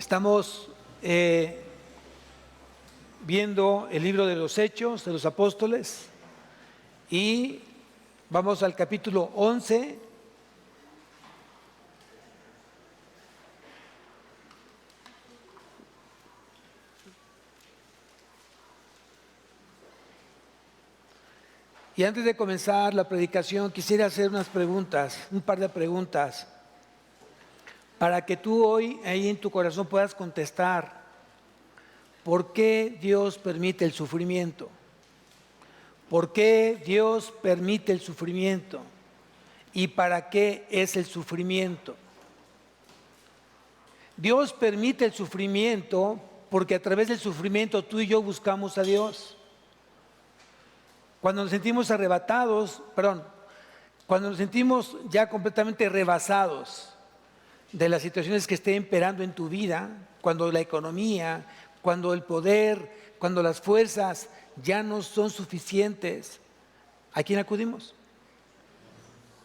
Estamos viendo el libro de los Hechos de los Apóstoles y vamos al capítulo 11. Y antes de comenzar la predicación quisiera hacer unas preguntas, un par de preguntas, para que tú hoy ahí en tu corazón puedas contestar. ¿Por qué Dios permite el sufrimiento? ¿Por qué Dios permite el sufrimiento? ¿Y para qué es el sufrimiento? Dios permite el sufrimiento porque a través del sufrimiento tú y yo buscamos a Dios. Cuando nos sentimos cuando nos sentimos ya completamente rebasados de las situaciones que estén imperando en tu vida, cuando la economía, cuando el poder, cuando las fuerzas ya no son suficientes, ¿a quién acudimos?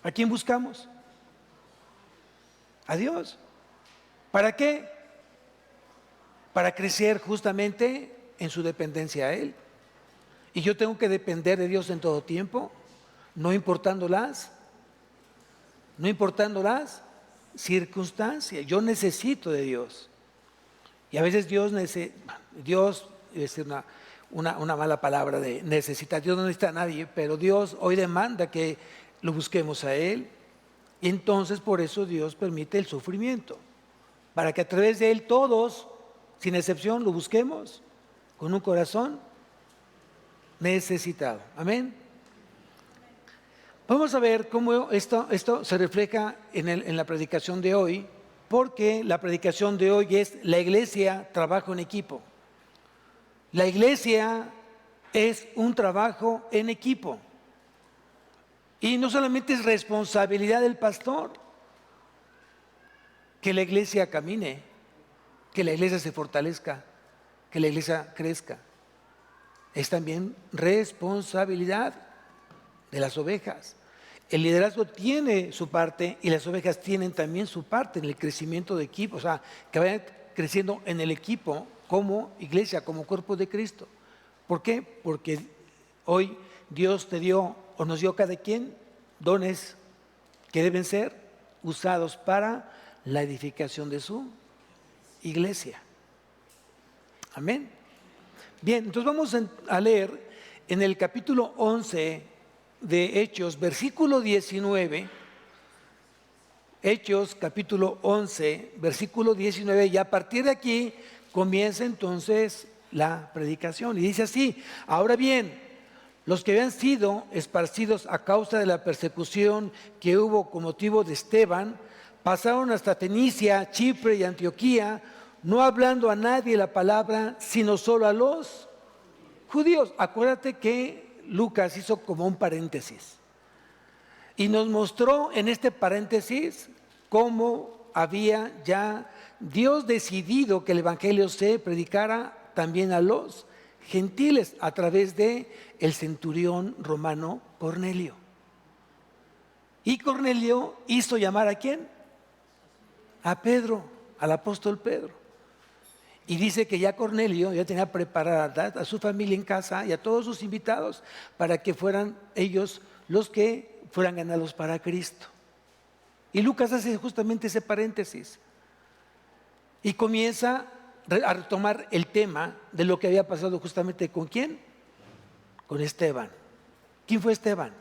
¿A quién buscamos? A Dios. ¿Para qué? Para crecer justamente en su dependencia a Él. Y yo tengo que depender de Dios en todo tiempo, no importando las circunstancias. Yo necesito de Dios. Y a veces Dios, es una mala palabra de necesitar. Dios no necesita a nadie, pero Dios hoy demanda que lo busquemos a Él. Y entonces por eso Dios permite el sufrimiento, para que a través de Él todos, sin excepción, lo busquemos con un corazón necesitado. Amén. Vamos a ver cómo esto se refleja en la predicación de hoy, porque la predicación de hoy es: la iglesia, trabajo en equipo. La iglesia es un trabajo en equipo. Y no solamente es responsabilidad del pastor que la iglesia camine, que la iglesia se fortalezca, que la iglesia crezca. Es también responsabilidad de las ovejas. El liderazgo tiene su parte y las ovejas tienen también su parte en el crecimiento de equipo, o sea, que vayan creciendo en el equipo como iglesia, como cuerpo de Cristo. ¿Por qué? Porque hoy Dios te dio o nos dio a cada quien dones que deben ser usados para la edificación de su iglesia. Amén. Bien, entonces vamos a leer en el capítulo 11 de Hechos, versículo 19. Hechos, capítulo 11, versículo 19, y a partir de aquí comienza entonces la predicación. Y dice así: ahora bien, los que habían sido esparcidos a causa de la persecución que hubo con motivo de Esteban, pasaron hasta Fenicia, Chipre y Antioquía, no hablando a nadie la palabra, sino solo a los judíos. Acuérdate que Lucas hizo como un paréntesis y nos mostró en este paréntesis cómo había ya Dios decidido que el evangelio se predicara también a los gentiles a través de el centurión romano Cornelio. Y Cornelio hizo llamar ¿a quién? A Pedro, al apóstol Pedro. Y dice que ya Cornelio ya tenía preparada a su familia en casa y a todos sus invitados para que fueran ellos los que fueran ganados para Cristo. Y Lucas hace justamente ese paréntesis y comienza a retomar el tema de lo que había pasado justamente ¿con quién? Con Esteban. ¿Quién fue Esteban?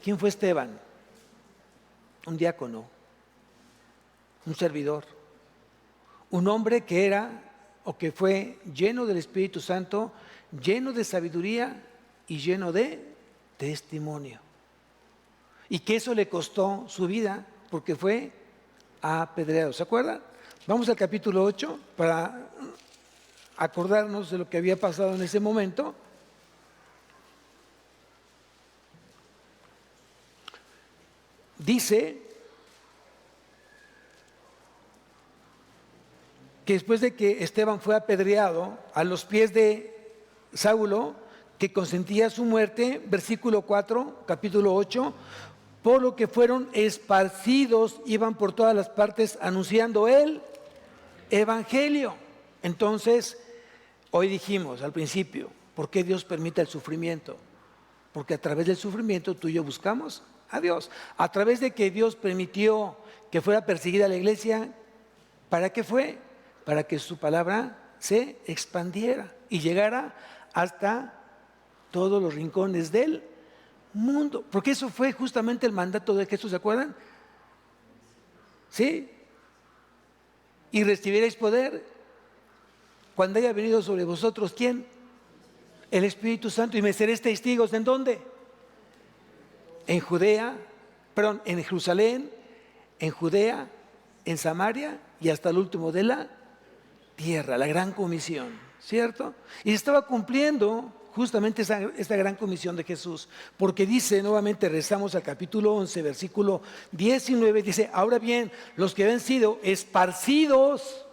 ¿Quién fue Esteban? Un diácono, un servidor. Un hombre que era o que fue lleno del Espíritu Santo, lleno de sabiduría y lleno de testimonio. Y que eso le costó su vida porque fue apedreado. ¿Se acuerdan? Vamos al capítulo 8 para acordarnos de lo que había pasado en ese momento. Dice que después de que Esteban fue apedreado a los pies de Saulo, que consentía su muerte, versículo 4, capítulo 8, por lo que fueron esparcidos, iban por todas las partes anunciando el evangelio. Entonces, hoy dijimos al principio, ¿por qué Dios permite el sufrimiento? Porque a través del sufrimiento tú y yo buscamos a Dios. A través de que Dios permitió que fuera perseguida la iglesia, ¿para qué fue? Para que su palabra se expandiera y llegara hasta todos los rincones del mundo. Porque eso fue justamente el mandato de Jesús, ¿se acuerdan? ¿Sí? Y recibiréis poder cuando haya venido sobre vosotros, ¿quién? El Espíritu Santo. Y me seréis testigos, ¿en dónde? En Judea, perdón, en Jerusalén, en Judea, en Samaria y hasta el último de la tierra, la gran comisión, ¿cierto? Y estaba cumpliendo justamente esta gran comisión de Jesús, porque dice, nuevamente rezamos al capítulo 11, versículo 19, dice, ahora bien, los que habían sido esparcidos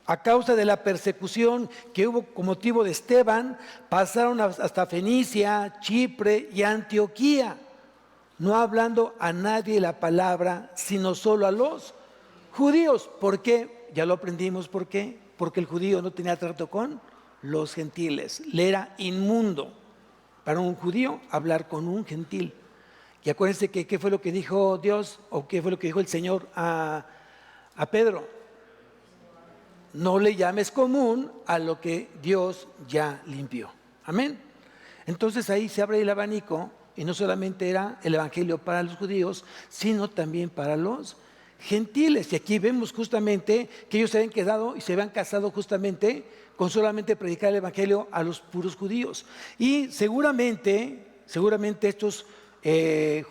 a causa de la persecución que hubo con motivo de Esteban, pasaron hasta Fenicia, Chipre y Antioquía, no hablando a nadie la palabra, sino solo a los judíos. ¿Por qué? Ya lo aprendimos, ¿por qué? Porque el judío no tenía trato con los gentiles, le era inmundo para un judío hablar con un gentil. Y acuérdense que qué fue lo que dijo Dios, o qué fue lo que dijo el Señor a Pedro: no le llames común a lo que Dios ya limpió. Amén. Entonces ahí se abre el abanico, y no solamente era el evangelio para los judíos, sino también para los gentiles. Y aquí vemos justamente que ellos se habían quedado y se habían casado justamente con solamente predicar el evangelio a los puros judíos. Y seguramente estos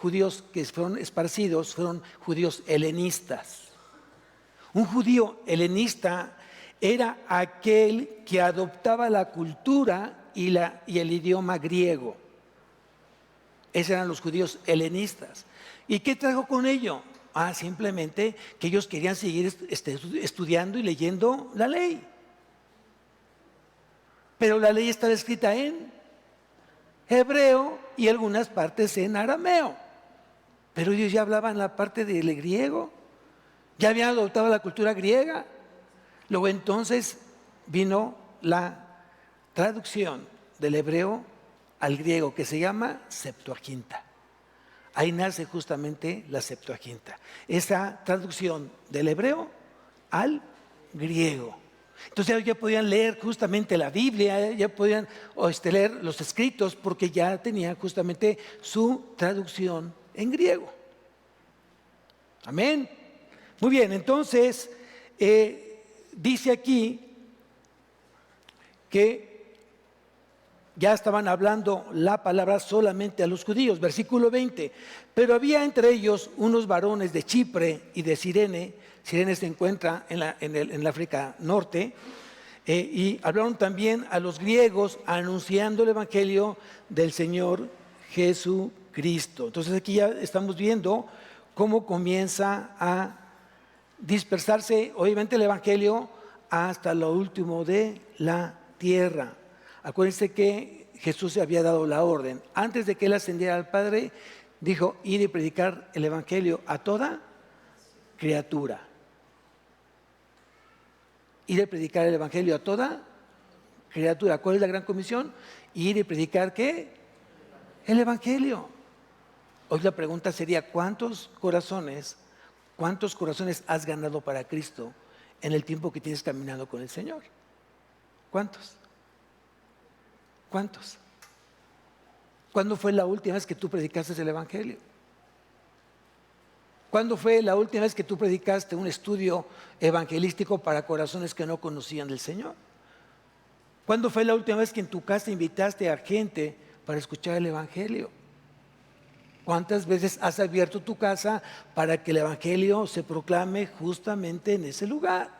judíos que fueron esparcidos fueron judíos helenistas. Un judío helenista era aquel que adoptaba la cultura y el idioma griego. Esos eran los judíos helenistas. ¿Y qué trajo con ello? Simplemente que ellos querían seguir estudiando y leyendo la ley. Pero la ley estaba escrita en hebreo y algunas partes en arameo. Pero ellos ya hablaban la parte del griego, ya habían adoptado la cultura griega. Luego entonces vino la traducción del hebreo al griego, que se llama Septuaginta. Ahí nace justamente la Septuaginta, esa traducción del hebreo al griego. Entonces ya podían leer justamente la Biblia, ya podían leer los escritos, porque ya tenían justamente su traducción en griego. Amén. Muy bien, entonces dice aquí que ya estaban hablando la palabra solamente a los judíos. Versículo 20. Pero había entre ellos unos varones de Chipre y de Cirene. Cirene se encuentra en el África Norte. Y hablaron también a los griegos anunciando el evangelio del Señor Jesucristo. Entonces aquí ya estamos viendo cómo comienza a dispersarse, obviamente, el evangelio hasta lo último de la tierra. Acuérdense que Jesús se había dado la orden. Antes de que él ascendiera al Padre, dijo: ir y predicar el evangelio a toda criatura. Ir y predicar el evangelio a toda criatura. ¿Cuál es la gran comisión? Ir y predicar, ¿qué? El evangelio. Hoy la pregunta sería: ¿cuántos corazones has ganado para Cristo en el tiempo que tienes caminando con el Señor? ¿Cuántos? ¿Cuántos? ¿Cuándo fue la última vez que tú predicaste el evangelio? ¿Cuándo fue la última vez que tú predicaste un estudio evangelístico para corazones que no conocían del Señor? ¿Cuándo fue la última vez que en tu casa invitaste a gente para escuchar el evangelio? ¿Cuántas veces has abierto tu casa para que el evangelio se proclame justamente en ese lugar?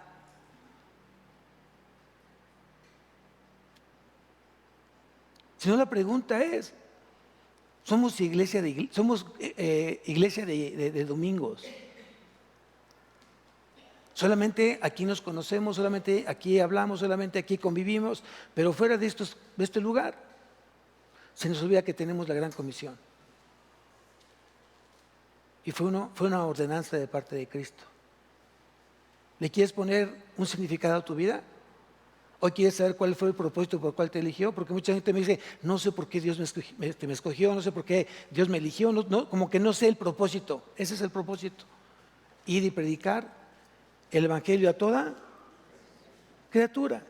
Si no, la pregunta es: somos iglesia de domingos. Solamente aquí nos conocemos, solamente aquí hablamos, solamente aquí convivimos, pero fuera de este lugar se nos olvida que tenemos la gran comisión. Y fue una ordenanza de parte de Cristo. ¿Le quieres poner un significado a tu vida? ¿O quieres saber cuál fue el propósito por el cual te eligió? Porque mucha gente me dice, no sé por qué Dios me escogió, no sé por qué Dios me eligió, como que no sé el propósito. Ese es el propósito. Ir y predicar el evangelio a toda criatura.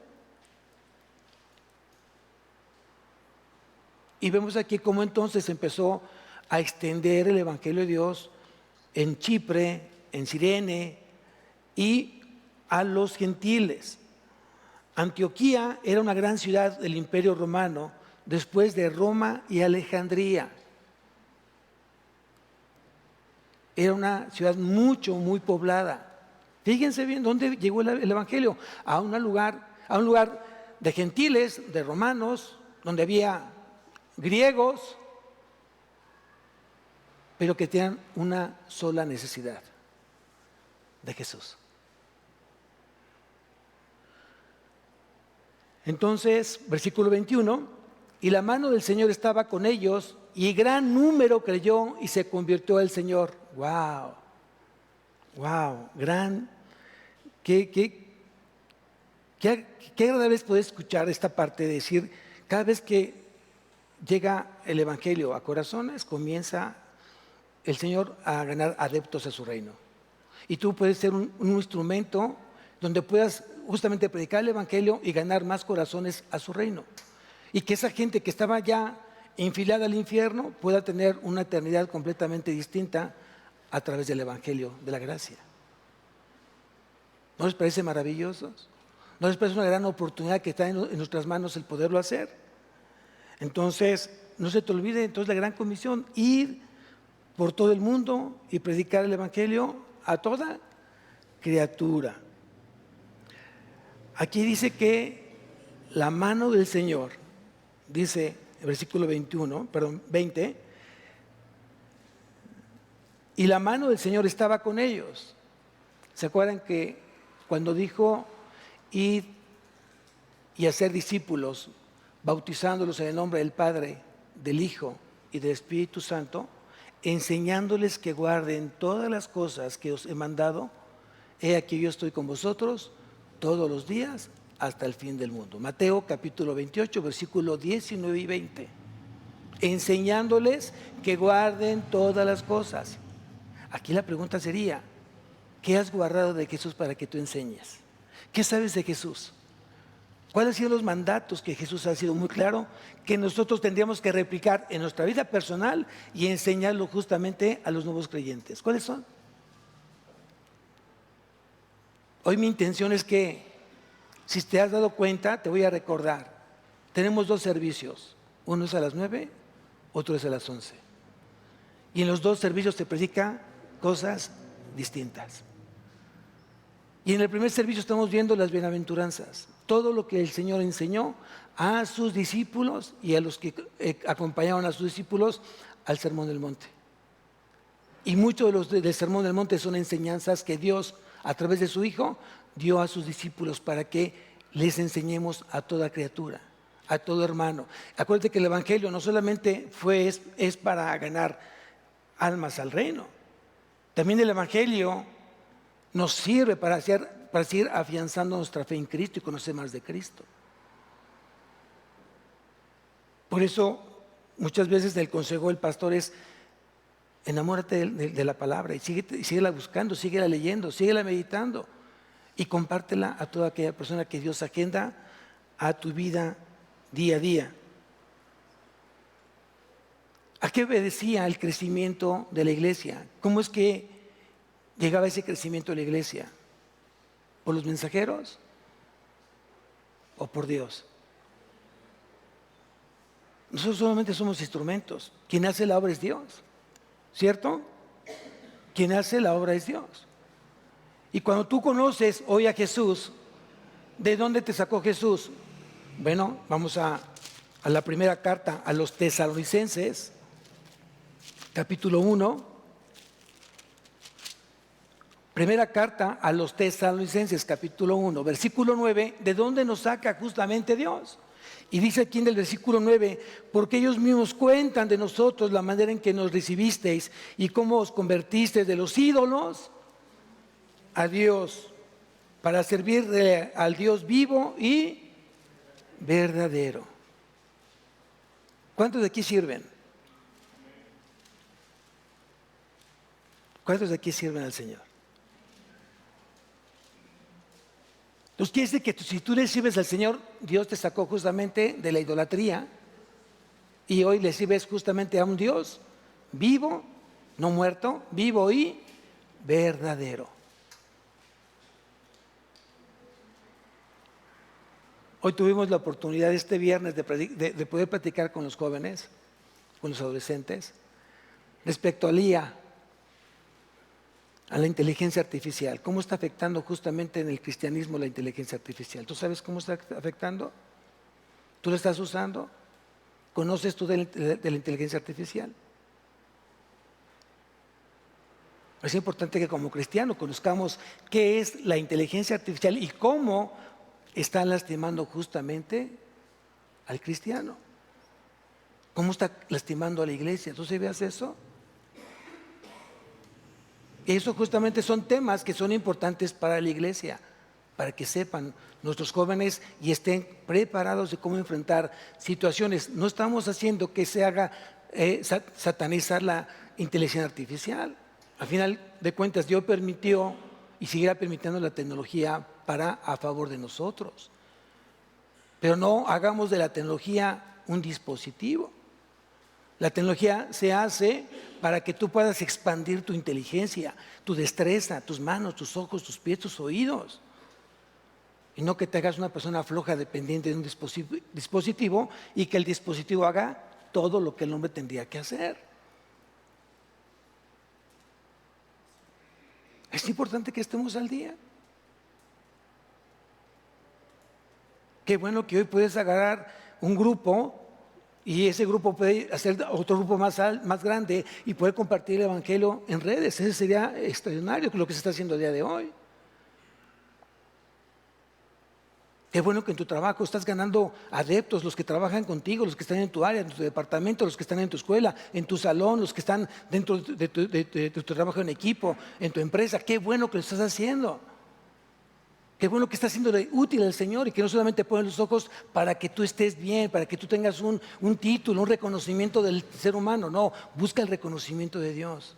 Y vemos aquí cómo entonces empezó a extender el evangelio de Dios en Chipre, en Cirene y a los gentiles. Antioquía era una gran ciudad del Imperio Romano después de Roma y Alejandría. Era una ciudad muy poblada. Fíjense bien dónde llegó el evangelio, a un lugar de gentiles, de romanos, donde había griegos, pero que tenían una sola necesidad: de Jesús. Entonces, versículo 21, y la mano del Señor estaba con ellos, y gran número creyó y se convirtió al Señor. ¡Wow! ¡Wow! Qué agradable es poder escuchar esta parte de decir, cada vez que llega el evangelio a corazones, comienza el Señor a ganar adeptos a su reino. Y tú puedes ser un instrumento donde puedas justamente predicar el evangelio y ganar más corazones a su reino. Y que esa gente que estaba ya enfilada al infierno pueda tener una eternidad completamente distinta a través del evangelio de la gracia. ¿No les parece maravilloso? ¿No les parece una gran oportunidad que está en nuestras manos el poderlo hacer? Entonces, no se te olvide entonces la gran comisión: ir por todo el mundo y predicar el evangelio a toda criatura. Aquí dice que la mano del Señor, dice el versículo 20, y la mano del Señor estaba con ellos. ¿Se acuerdan que cuando dijo id y hacer discípulos, bautizándolos en el nombre del Padre, del Hijo y del Espíritu Santo, enseñándoles que guarden todas las cosas que os he mandado? He aquí yo estoy con vosotros todos los días hasta el fin del mundo. Mateo capítulo 28, versículo 19 y 20. Enseñándoles que guarden todas las cosas. Aquí la pregunta sería, ¿qué has guardado de Jesús para que tú enseñes? ¿Qué sabes de Jesús? ¿Cuáles han sido los mandatos que Jesús ha sido muy claro que nosotros tendríamos que replicar en nuestra vida personal y enseñarlo justamente a los nuevos creyentes? ¿Cuáles son? Hoy mi intención es que, si te has dado cuenta, te voy a recordar. Tenemos 2 servicios. Uno es a las 9, otro es a las 11. Y en los 2 servicios se predica cosas distintas. Y en el primer servicio estamos viendo las bienaventuranzas. Todo lo que el Señor enseñó a sus discípulos y a los que acompañaban a sus discípulos al Sermón del Monte. Y muchos del Sermón del Monte son enseñanzas que Dios, a través de su Hijo, dio a sus discípulos para que les enseñemos a toda criatura, a todo hermano. Acuérdate que el evangelio no solamente es para ganar almas al reino. También el evangelio nos sirve para seguir afianzando nuestra fe en Cristo y conocer más de Cristo. Por eso muchas veces el consejo del pastor es: enamórate de la palabra y síguela buscando, síguela leyendo, síguela meditando y compártela a toda aquella persona que Dios agenda a tu vida día a día. ¿A qué obedecía el crecimiento de la iglesia? ¿Cómo es que llegaba ese crecimiento de la iglesia? ¿Por los mensajeros o por Dios? Nosotros solamente somos instrumentos. Quien hace la obra es Dios, ¿cierto? Quien hace la obra es Dios. Y cuando tú conoces hoy a Jesús, ¿de dónde te sacó Jesús? Bueno, vamos a la primera carta a los Tesalonicenses, capítulo 1. Primera carta a los Tesalonicenses, capítulo 1, versículo 9, ¿de dónde nos saca justamente Dios? Y dice aquí en el versículo 9, porque ellos mismos cuentan de nosotros la manera en que nos recibisteis y cómo os convertisteis de los ídolos a Dios, para servirle al Dios vivo y verdadero. ¿Cuántos de aquí sirven? ¿Cuántos de aquí sirven al Señor? Entonces quiere decir que si tú le sirves al Señor, Dios te sacó justamente de la idolatría y hoy le sirves justamente a un Dios vivo, no muerto, vivo y verdadero. Hoy tuvimos la oportunidad este viernes de poder platicar con los jóvenes, con los adolescentes, respecto al IA, a la inteligencia artificial. ¿Cómo está afectando justamente en el cristianismo la inteligencia artificial? ¿Tú sabes cómo está afectando? ¿Tú lo estás usando? ¿Conoces tú de la inteligencia artificial? Es importante que como cristianos conozcamos qué es la inteligencia artificial y cómo está lastimando justamente al cristiano. ¿Cómo está lastimando a la iglesia? ¿Tú sabías eso? Eso justamente son temas que son importantes para la iglesia, para que sepan nuestros jóvenes y estén preparados de cómo enfrentar situaciones. No estamos haciendo que se haga satanizar la inteligencia artificial. Al final de cuentas, Dios permitió y seguirá permitiendo la tecnología a favor de nosotros. Pero no hagamos de la tecnología un dispositivo. La tecnología se hace para que tú puedas expandir tu inteligencia, tu destreza, tus manos, tus ojos, tus pies, tus oídos. Y no que te hagas una persona floja dependiente de un dispositivo y que el dispositivo haga todo lo que el hombre tendría que hacer. Es importante que estemos al día. Qué bueno que hoy puedes agarrar un grupo y ese grupo puede hacer otro grupo más grande y poder compartir el evangelio en redes. Ese sería extraordinario lo que se está haciendo el día de hoy. Qué bueno que en tu trabajo estás ganando adeptos, los que trabajan contigo, los que están en tu área, en tu departamento, los que están en tu escuela, en tu salón, los que están dentro de tu trabajo en equipo, en tu empresa. Qué bueno que lo estás haciendo. Qué bueno que estás siendo útil al Señor y que no solamente pones los ojos para que tú estés bien, para que tú tengas un título, un reconocimiento del ser humano. No, busca el reconocimiento de Dios.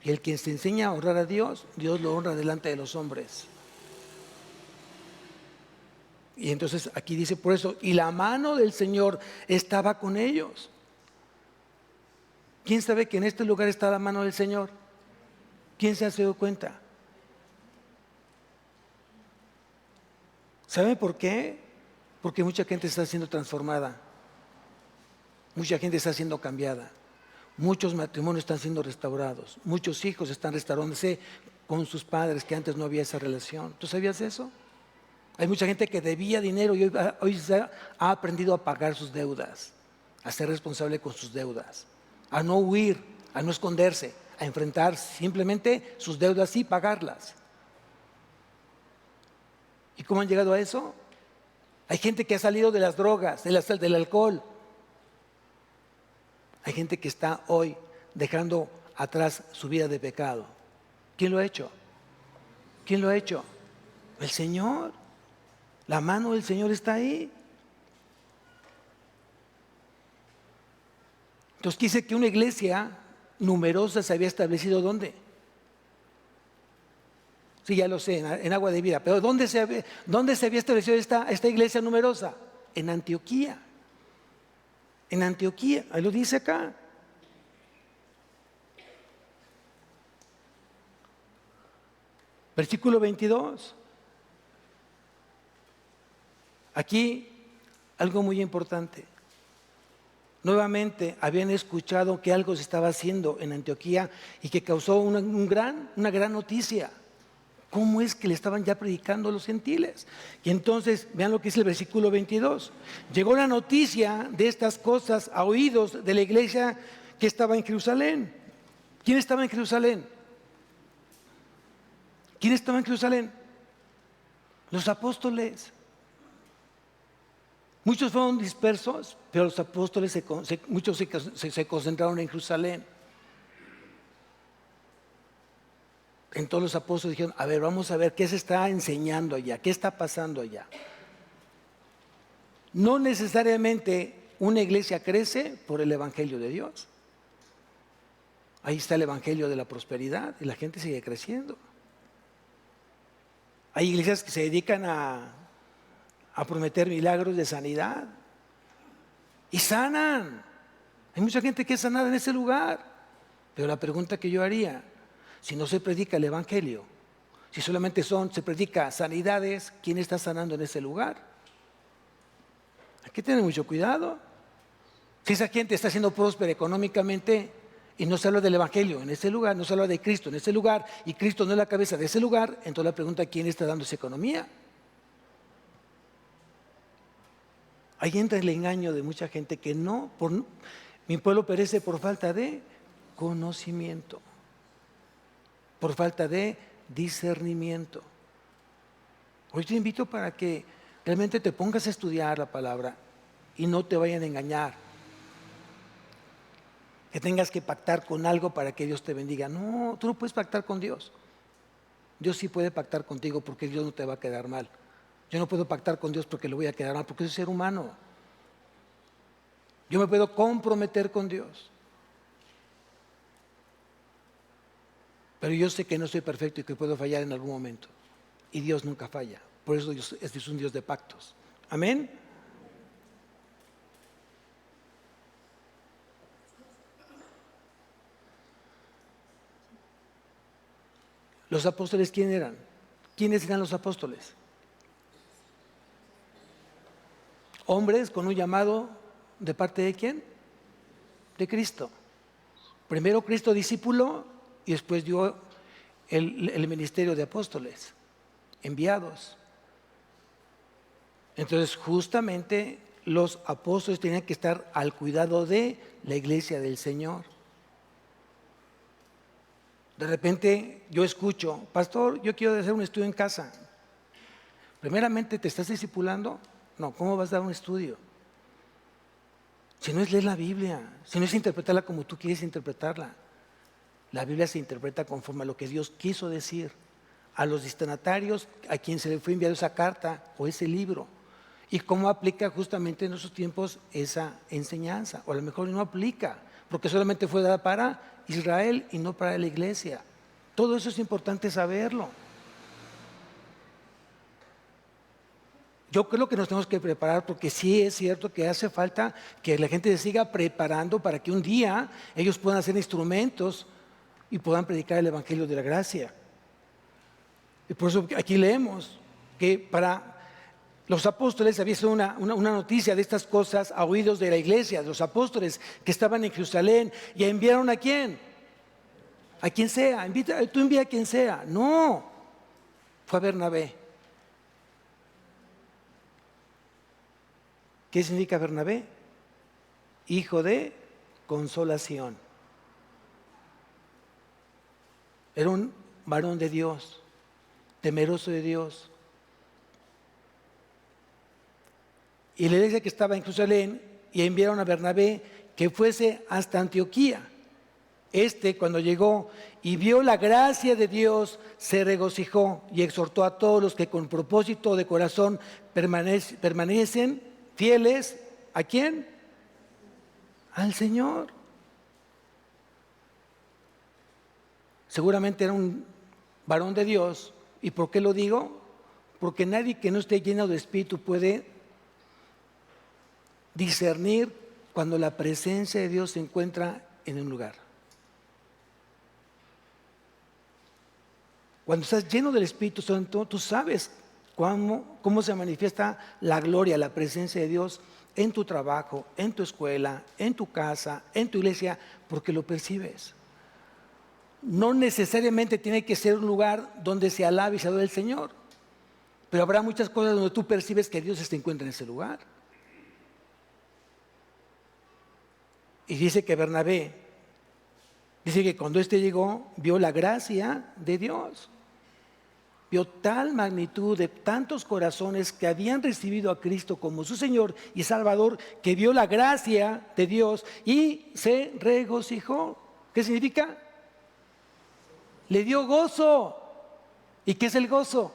Y el quien se enseña a honrar a Dios, Dios lo honra delante de los hombres. Y entonces aquí dice por eso, y la mano del Señor estaba con ellos. ¿Quién sabe que en este lugar está la mano del Señor? ¿Quién se ha dado cuenta? ¿Sabe por qué? Porque mucha gente está siendo transformada, mucha gente está siendo cambiada, muchos matrimonios están siendo restaurados, muchos hijos están restaurándose con sus padres que antes no había esa relación. ¿Tú sabías eso? Hay mucha gente que debía dinero y hoy ha aprendido a pagar sus deudas, a ser responsable con sus deudas, a no huir, a no esconderse, a enfrentar simplemente sus deudas y pagarlas. ¿Y cómo han llegado a eso? Hay gente que ha salido de las drogas, del alcohol. Hay gente que está hoy dejando atrás su vida de pecado. ¿Quién lo ha hecho? ¿Quién lo ha hecho? El Señor. La mano del Señor está ahí. Entonces dice que una iglesia numerosa se había establecido ¿dónde? Sí, ya lo sé, en Agua de Vida. Pero ¿dónde se había establecido esta iglesia numerosa? En Antioquía. En Antioquía, ahí lo dice acá. Versículo 22. Aquí algo muy importante. Nuevamente habían escuchado que algo se estaba haciendo en Antioquía y que causó una gran noticia. ¿Cómo es que le estaban ya predicando a los gentiles? Y entonces, vean lo que dice el versículo 22. Llegó la noticia de estas cosas a oídos de la iglesia que estaba en Jerusalén. ¿Quién estaba en Jerusalén? ¿Quién estaba en Jerusalén? Los apóstoles. Muchos fueron dispersos, pero los apóstoles muchos se concentraron en Jerusalén. En todos los apóstoles dijeron, a ver, vamos a ver qué se está enseñando allá, qué está pasando allá. No necesariamente una iglesia crece por el Evangelio de Dios. Ahí está el Evangelio de la prosperidad y la gente sigue creciendo. Hay iglesias que se dedican a prometer milagros de sanidad y sanan. Hay mucha gente que es sanada en ese lugar. Pero la pregunta que yo haría, si no se predica el Evangelio, si solamente se predica sanidades, ¿quién está sanando en ese lugar? Hay que tener mucho cuidado. Si esa gente está siendo próspera económicamente y no se habla del Evangelio en ese lugar, no se habla de Cristo en ese lugar y Cristo no es la cabeza de ese lugar, entonces la pregunta, ¿quién está dando esa economía? Ahí entra el engaño de mucha gente que mi pueblo perece por falta de conocimiento, por falta de discernimiento. Hoy te invito para que realmente te pongas a estudiar la palabra y no te vayan a engañar. Que tengas que pactar con algo para que Dios te bendiga. No, tú no puedes pactar con Dios. Dios sí puede pactar contigo porque Dios no te va a quedar mal. Yo no puedo pactar con Dios porque le voy a quedar mal, porque soy ser humano. Yo me puedo comprometer con Dios. Pero yo sé que no soy perfecto y que puedo fallar en algún momento. Y Dios nunca falla. Por eso Dios es un Dios de pactos. Amén. ¿Los apóstoles quién eran? ¿Quiénes eran los apóstoles? Hombres con un llamado ¿de parte de quién? De Cristo. Primero Cristo discípulo y después dio el ministerio de apóstoles, enviados. Entonces justamente los apóstoles tenían que estar al cuidado de la iglesia del Señor. De repente yo escucho, pastor, yo quiero hacer un estudio en casa. Primeramente, ¿te estás discipulando? No, ¿cómo vas a dar un estudio? Si no es leer la Biblia, si no es interpretarla como tú quieres interpretarla. La Biblia se interpreta conforme a lo que Dios quiso decir a los destinatarios a quien se le fue enviado esa carta o ese libro. Y cómo aplica justamente en esos tiempos esa enseñanza. O a lo mejor no aplica, porque solamente fue dada para Israel y no para la iglesia. Todo eso es importante saberlo. Yo creo que nos tenemos que preparar porque sí es cierto que hace falta que la gente se siga preparando para que un día ellos puedan hacer instrumentos y puedan predicar el Evangelio de la gracia. Y por eso aquí leemos que para los apóstoles había sido una noticia de estas cosas a oídos de la iglesia, de los apóstoles que estaban en Jerusalén, y enviaron ¿a quién? A quien sea, tú envía a quien sea. No, fue a Bernabé. ¿Qué significa Bernabé? Hijo de consolación. Era un varón de Dios, temeroso de Dios. Y la iglesia que estaba en Jerusalén, y enviaron a Bernabé que fuese hasta Antioquía. Cuando llegó y vio la gracia de Dios, se regocijó y exhortó a todos los que con propósito de corazón permanecen fieles. ¿A quién? Al Señor. Seguramente era un varón de Dios. ¿Y por qué lo digo? Porque nadie que no esté lleno de espíritu puede discernir cuando la presencia de Dios se encuentra en un lugar. Cuando estás lleno del Espíritu Santo, tú sabes cómo se manifiesta la gloria, la presencia de Dios en tu trabajo, en tu escuela, en tu casa, en tu iglesia, porque lo percibes. No necesariamente tiene que ser un lugar donde se alabe y se adore el Señor, pero habrá muchas cosas donde tú percibes que Dios se encuentra en ese lugar. Y dice que Bernabé, dice que cuando llegó, vio la gracia de Dios. Vio tal magnitud de tantos corazones que habían recibido a Cristo como su Señor y Salvador, que vio la gracia de Dios y se regocijó. ¿Qué significa? le dio gozo. ¿Y qué es el gozo?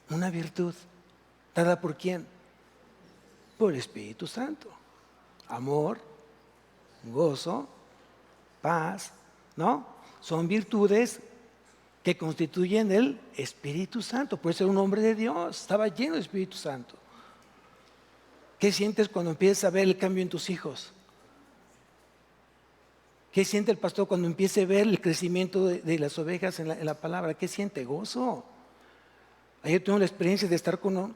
Una virtud. ¿Dada por quién? Por el Espíritu Santo. Amor, gozo, paz, ¿no? Son virtudes que constituyen el Espíritu Santo. Puede ser un hombre de Dios, estaba lleno del Espíritu Santo. ¿Qué sientes cuando empiezas a ver el cambio en tus hijos? ¿Qué siente el pastor cuando empieza a ver el crecimiento de las ovejas en la palabra? ¿Qué siente? Gozo. Ayer tuve la experiencia de estar con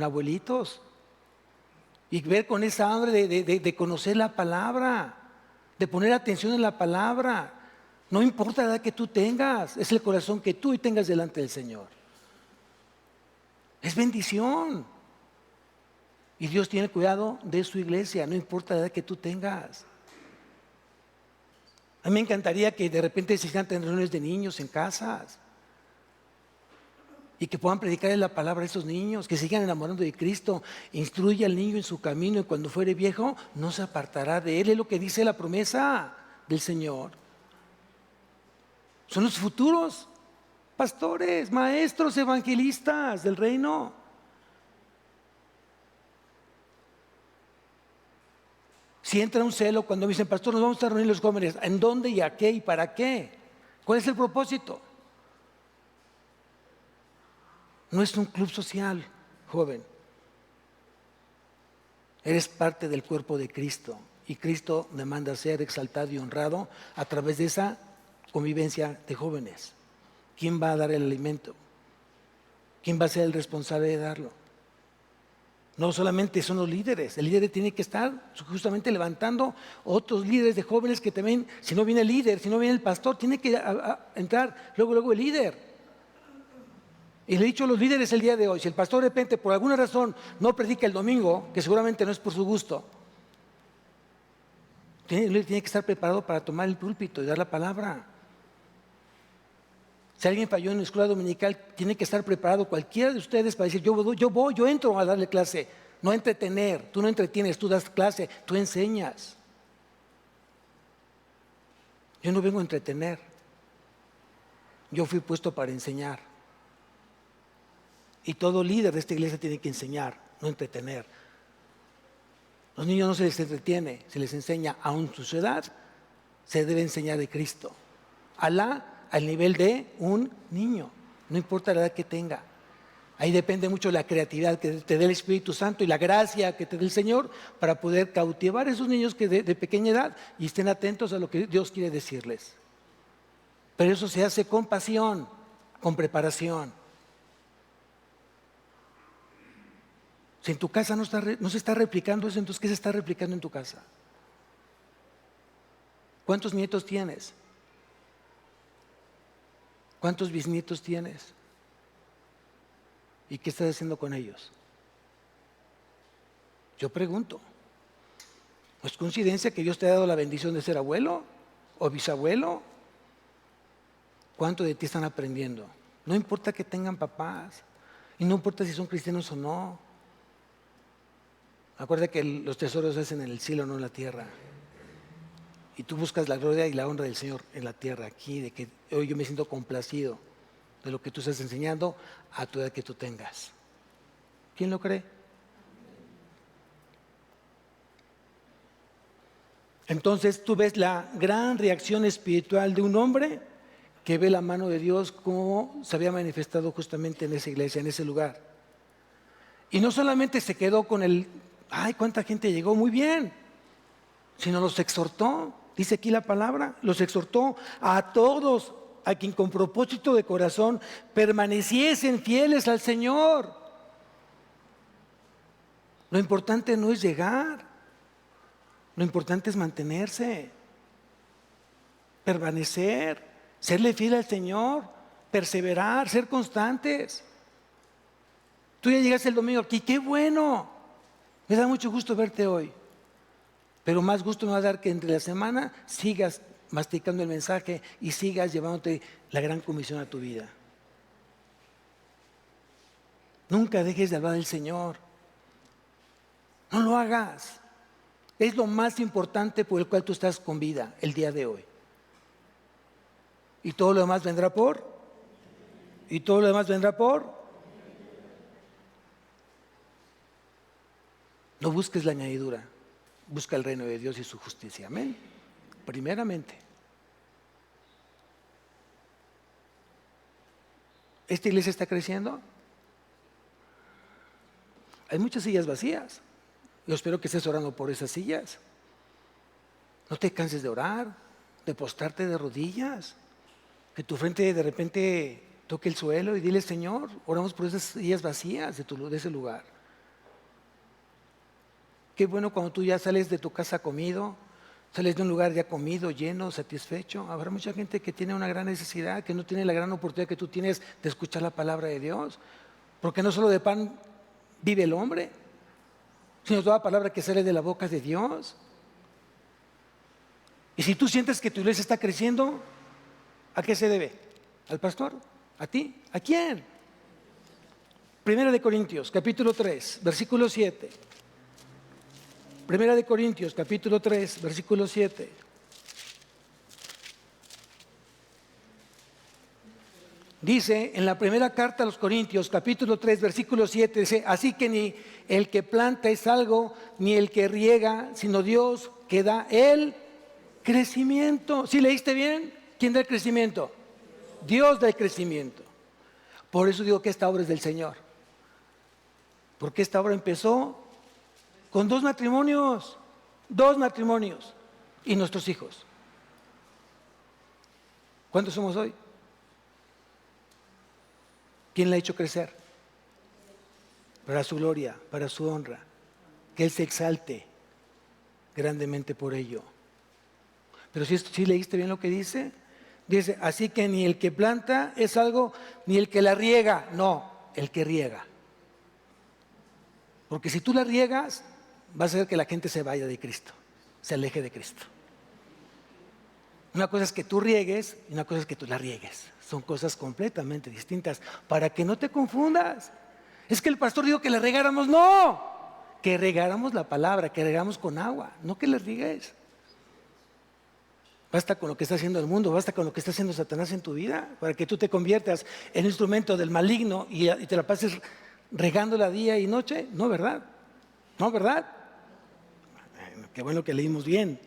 abuelitos y ver con esa hambre de conocer la palabra, de poner atención en la palabra. No importa la edad que tú tengas, es el corazón que tú tengas delante del Señor. Es bendición. Y Dios tiene cuidado de su iglesia, no importa la edad que tú tengas. A mí me encantaría que de repente se hicieran reuniones de niños en casas y que puedan predicarle la palabra a esos niños, que sigan enamorando de Cristo. Instruye al niño en su camino y cuando fuere viejo no se apartará de él. Es lo que dice la promesa del Señor. Son los futuros pastores, maestros, evangelistas del reino. Si entra un celo cuando me dicen, pastor, nos vamos a reunir los jóvenes, ¿en dónde y a qué y para qué? ¿Cuál es el propósito? No es un club social, joven. Eres parte del cuerpo de Cristo y Cristo demanda ser exaltado y honrado a través de esa convivencia de jóvenes. ¿Quién va a dar el alimento? ¿Quién va a ser el responsable de darlo? No solamente son los líderes, el líder tiene que estar justamente levantando otros líderes de jóvenes que también, si no viene el líder, si no viene el pastor, tiene que entrar luego el líder. Y le he dicho a los líderes el día de hoy, si el pastor de repente por alguna razón no predica el domingo, que seguramente no es por su gusto, el líder tiene que estar preparado para tomar el púlpito y dar la palabra. Si alguien falló en la escuela dominical, tiene que estar preparado cualquiera de ustedes para decir, yo entro a darle clase, no a entretener. Tú no entretienes, tú das clase, tú enseñas. Yo no vengo a entretener. Yo fui puesto para enseñar. Y todo líder de esta iglesia tiene que enseñar, no entretener. Los niños no se les entretiene, se les enseña, aún su edad, se debe enseñar de Cristo. Al nivel de un niño, no importa la edad que tenga. Ahí depende mucho la creatividad que te dé el Espíritu Santo y la gracia que te dé el Señor para poder cautivar a esos niños que de pequeña edad y estén atentos a lo que Dios quiere decirles. Pero eso se hace con pasión, con preparación. Si en tu casa no se está replicando eso, entonces ¿qué se está replicando en tu casa? ¿Cuántos nietos tienes? ¿Cuántos bisnietos tienes? ¿Y qué estás haciendo con ellos? Yo pregunto. ¿No es coincidencia que Dios te ha dado la bendición de ser abuelo o bisabuelo? ¿Cuánto de ti están aprendiendo? No importa que tengan papás y no importa si son cristianos o no. Acuérdate que los tesoros se hacen en el cielo, no en la tierra. Y tú buscas la gloria y la honra del Señor en la tierra, aquí, de que hoy yo me siento complacido de lo que tú estás enseñando a tu edad que tú tengas. ¿Quién lo cree? Entonces tú ves la gran reacción espiritual de un hombre que ve la mano de Dios como se había manifestado justamente en esa iglesia, en ese lugar. Y no solamente se quedó con ay, cuánta gente llegó, muy bien, sino los exhortó. Dice aquí la palabra, los exhortó a todos, a quien con propósito de corazón permaneciesen fieles al Señor. Lo importante no es llegar, lo importante es mantenerse, permanecer, serle fiel al Señor, perseverar, ser constantes. Tú ya llegaste el domingo aquí, qué bueno, me da mucho gusto verte hoy. Pero más gusto me va a dar que entre la semana sigas masticando el mensaje y sigas llevándote la gran comisión a tu vida. Nunca dejes de hablar del Señor. No lo hagas. es lo más importante por el cual tú estás con vida el día de hoy. Y todo lo demás vendrá por. Y todo lo demás vendrá por. No busques la añadidura, busca el reino de Dios y su justicia. Amén. Primeramente. ¿Esta iglesia está creciendo? Hay muchas sillas vacías. Yo espero que estés orando por esas sillas. No te canses de orar, de postrarte de rodillas, que tu frente de repente toque el suelo y dile: Señor, oramos por esas sillas vacías de ese lugar. Qué bueno cuando tú ya sales de tu casa comido, sales de un lugar ya comido, lleno, satisfecho. Habrá mucha gente que tiene una gran necesidad, que no tiene la gran oportunidad que tú tienes de escuchar la palabra de Dios, porque no solo de pan vive el hombre, sino toda palabra que sale de la boca de Dios. Y si tú sientes que tu iglesia está creciendo, ¿a qué se debe? ¿Al pastor? ¿A ti? ¿A quién? Primera de Corintios, capítulo 3, versículo 7. Primera de Corintios, capítulo 3, versículo 7. Dice en la primera carta a los Corintios, capítulo 3, versículo 7, dice: así que ni el que planta es algo, ni el que riega, sino Dios que da el crecimiento. ¿Sí leíste bien? ¿Quién da el crecimiento? Dios da el crecimiento. Por eso digo que esta obra es del Señor. Porque esta obra empezó con 2 matrimonios y nuestros hijos. ¿Cuántos somos hoy? ¿Quién la ha hecho crecer? Para su gloria, para su honra. Que Él se exalte grandemente por ello. Pero si leíste bien lo que dice, dice: así que ni el que planta es algo, ni el que la riega, no, el que riega. Porque si tú la riegas, vas a hacer que la gente se vaya de Cristo, se aleje de Cristo. Una cosa es que tú riegues y una cosa es que tú la riegues. Son cosas completamente distintas, para que no te confundas. Es que el pastor dijo que la regáramos. No, que regáramos la palabra, que regáramos con agua, no que la riegues. Basta con lo que está haciendo el mundo, basta con lo que está haciendo Satanás en tu vida, para que tú te conviertas en instrumento del maligno y te la pases regándola día y noche. No, ¿verdad? No, ¿verdad? Qué bueno que leímos bien.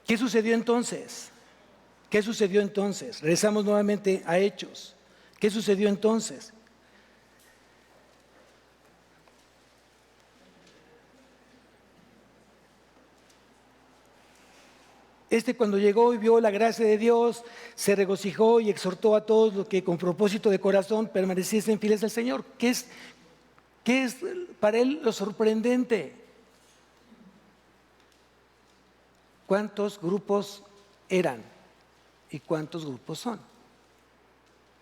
¿Qué sucedió entonces? ¿Qué sucedió entonces? Regresamos nuevamente a Hechos. ¿Qué sucedió entonces? Cuando llegó y vio la gracia de Dios, se regocijó y exhortó a todos los que con propósito de corazón permaneciesen fieles al Señor. ¿Qué es para él lo sorprendente? ¿Cuántos grupos eran y cuántos grupos son?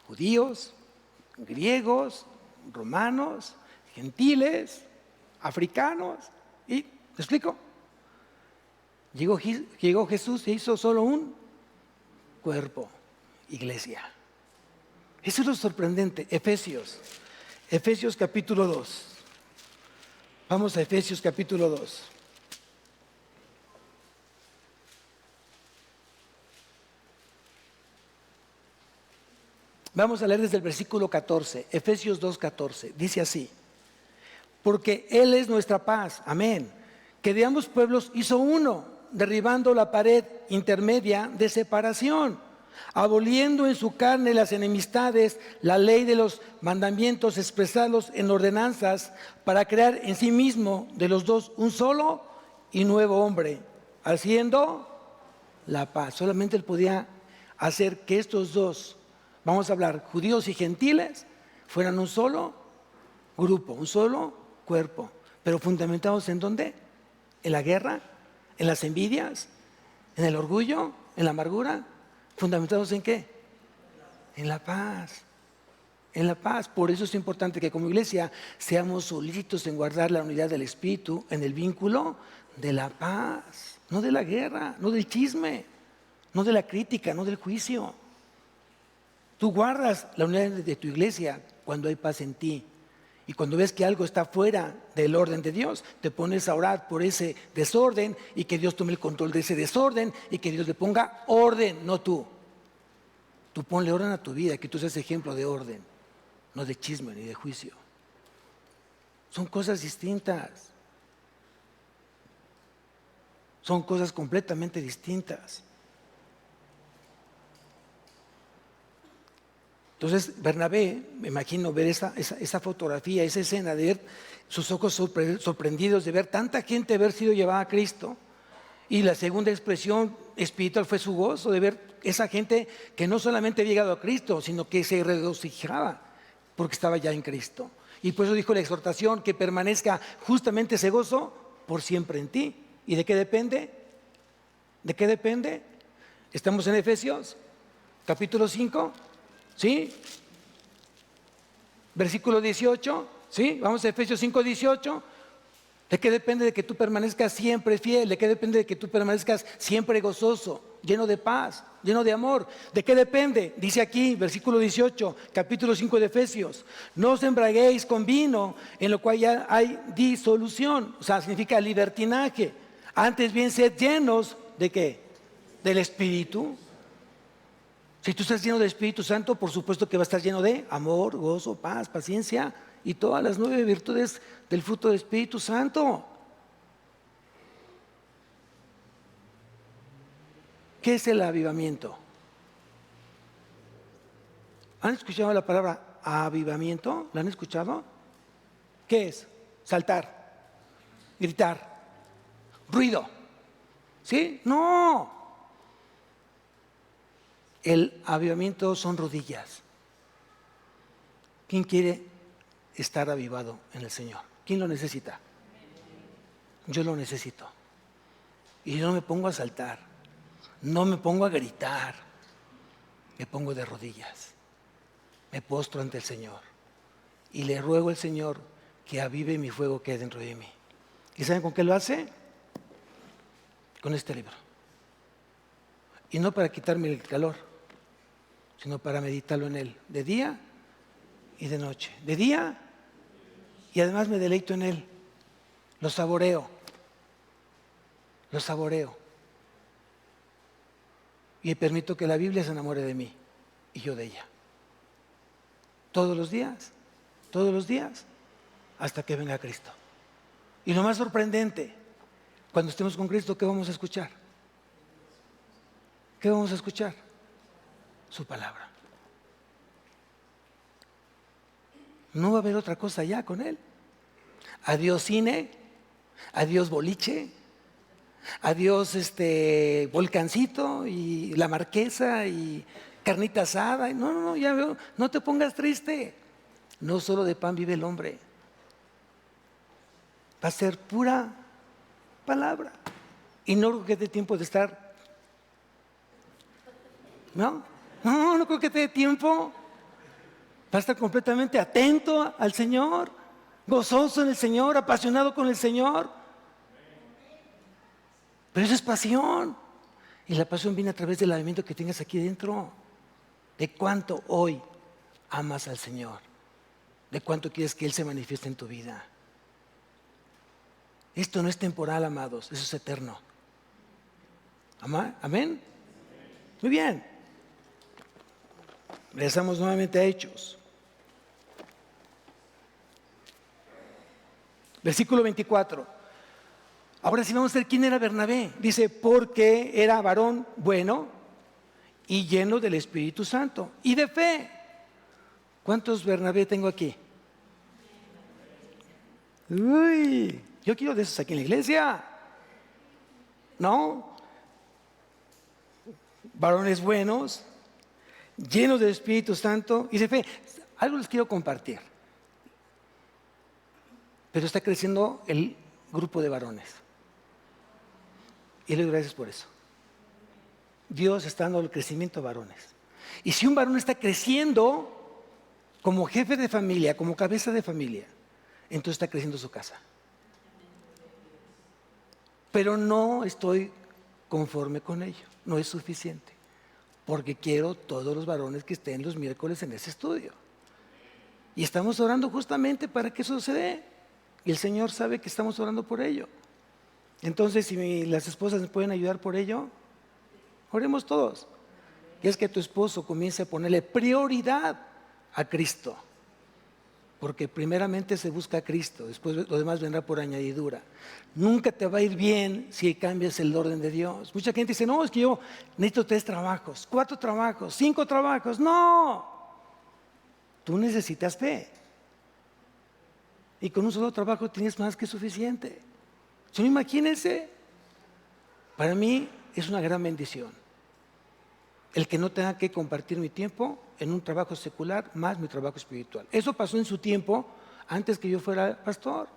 Judíos, griegos, romanos, gentiles, africanos. ¿Y te explico? Llegó Jesús e hizo solo un cuerpo, iglesia. Eso es lo sorprendente. Efesios capítulo 2. Vamos a Efesios capítulo 2. Vamos a leer desde el versículo 14, Efesios 2:14. Dice así: porque Él es nuestra paz, amén, que de ambos pueblos hizo uno, derribando la pared intermedia de separación, aboliendo en su carne las enemistades, la ley de los mandamientos expresados en ordenanzas, para crear en sí mismo de los dos un solo y nuevo hombre, haciendo la paz. Solamente Él podía hacer que estos dos, vamos a hablar, judíos y gentiles, fueran un solo grupo, un solo cuerpo, pero fundamentados ¿en dónde? En la guerra, en las envidias, en el orgullo, en la amargura. ¿Fundamentados en qué? En la paz. En la paz. Por eso es importante que como iglesia seamos solícitos en guardar la unidad del Espíritu, en el vínculo de la paz, no de la guerra, no del chisme, no de la crítica, no del juicio. Tú guardas la unidad de tu iglesia cuando hay paz en ti Y cuando ves que algo está fuera del orden de Dios, te pones a orar por ese desorden y que Dios tome el control de ese desorden y que Dios le ponga orden, no tú. Tú ponle orden a tu vida, que tú seas ejemplo de orden, no de chisme ni de juicio. Son cosas distintas. Son cosas completamente distintas. Entonces, Bernabé, me imagino ver esa fotografía, esa escena, de ver sus ojos sorprendidos, de ver tanta gente haber sido llevada a Cristo. Y la segunda expresión espiritual fue su gozo, de ver esa gente que no solamente había llegado a Cristo, sino que se regocijaba porque estaba ya en Cristo. Y por eso dijo la exhortación, que permanezca justamente ese gozo por siempre en ti. ¿Y de qué depende? ¿De qué depende? Estamos en Efesios, capítulo 5. ¿Sí? Versículo 18, ¿sí? Vamos a Efesios 5, 18. ¿De qué depende? De que tú permanezcas siempre fiel. ¿De qué depende? De que tú permanezcas siempre gozoso, lleno de paz, lleno de amor. ¿De qué depende? Dice aquí, versículo 18, capítulo 5 de Efesios: no os embriaguéis con vino, en lo cual ya hay disolución. O sea, significa libertinaje. Antes bien, sed llenos ¿de qué? Del Espíritu. Si tú estás lleno del Espíritu Santo, por supuesto que va a estar lleno de amor, gozo, paz, paciencia y todas las 9 virtudes del fruto del Espíritu Santo. ¿Qué es el avivamiento? ¿Han escuchado la palabra avivamiento? ¿La han escuchado? ¿Qué es? Saltar, gritar, ruido. ¿Sí? No. El avivamiento son rodillas. ¿Quién quiere estar avivado en el Señor? ¿Quién lo necesita? Yo lo necesito. Y yo no me pongo a saltar, no me pongo a gritar, me pongo de rodillas, me postro ante el Señor y le ruego al Señor que avive mi fuego que hay dentro de mí. ¿Y saben con qué lo hace? Con este libro. Y no para quitarme el calor, sino para meditarlo en él, de día y de noche. De día, y además me deleito en él, lo saboreo. Y permito que la Biblia se enamore de mí y yo de ella. Todos los días, hasta que venga Cristo. Y lo más sorprendente, cuando estemos con Cristo, ¿qué vamos a escuchar? ¿Qué vamos a escuchar? Su palabra. No va a haber otra cosa ya con Él. Adiós cine, adiós boliche, adiós volcancito y la marquesa y carnita asada. No, ya veo, no te pongas triste. No solo de pan vive el hombre. Va a ser pura palabra. Y no creo que te dé tiempo de estar. No creo que te dé tiempo. Va a estar completamente atento al Señor, gozoso en el Señor, apasionado con el Señor. Pero eso es pasión. Y la pasión viene a través del alimento que tengas aquí dentro. De cuánto hoy amas al Señor. De cuánto quieres que Él se manifieste en tu vida. Esto no es temporal, amados, eso es eterno. ¿Amén? Muy bien. Regresamos nuevamente a Hechos. Versículo 24. Ahora sí vamos a ver quién era Bernabé. Dice, porque era varón bueno y lleno del Espíritu Santo y de fe. ¿Cuántos Bernabé tengo aquí? Uy, yo quiero de esos aquí en la iglesia. ¿No? Varones buenos, llenos del Espíritu Santo y de fe. Algo les quiero compartir. Pero está creciendo el grupo de varones. Y le doy gracias por eso. Dios está dando el crecimiento a varones. Y si un varón está creciendo como jefe de familia, como cabeza de familia, entonces está creciendo su casa. Pero no estoy conforme con ello. No es suficiente. Porque quiero todos los varones que estén los miércoles en ese estudio. Y estamos orando justamente para que eso se dé. Y el Señor sabe que estamos orando por ello. Entonces, si las esposas me pueden ayudar por ello, oremos todos. Y es que tu esposo comience a ponerle prioridad a Cristo. Porque primeramente se busca a Cristo, después lo demás vendrá por añadidura. Nunca te va a ir bien si cambias el orden de Dios. Mucha gente dice, no, es que yo necesito 3 trabajos, 4 trabajos, 5 trabajos. No, tú necesitas fe. Y con un solo trabajo tienes más que suficiente. So, imagínense, para mí es una gran bendición el que no tenga que compartir mi tiempo en un trabajo secular más mi trabajo espiritual. Eso pasó en su tiempo antes que yo fuera pastor.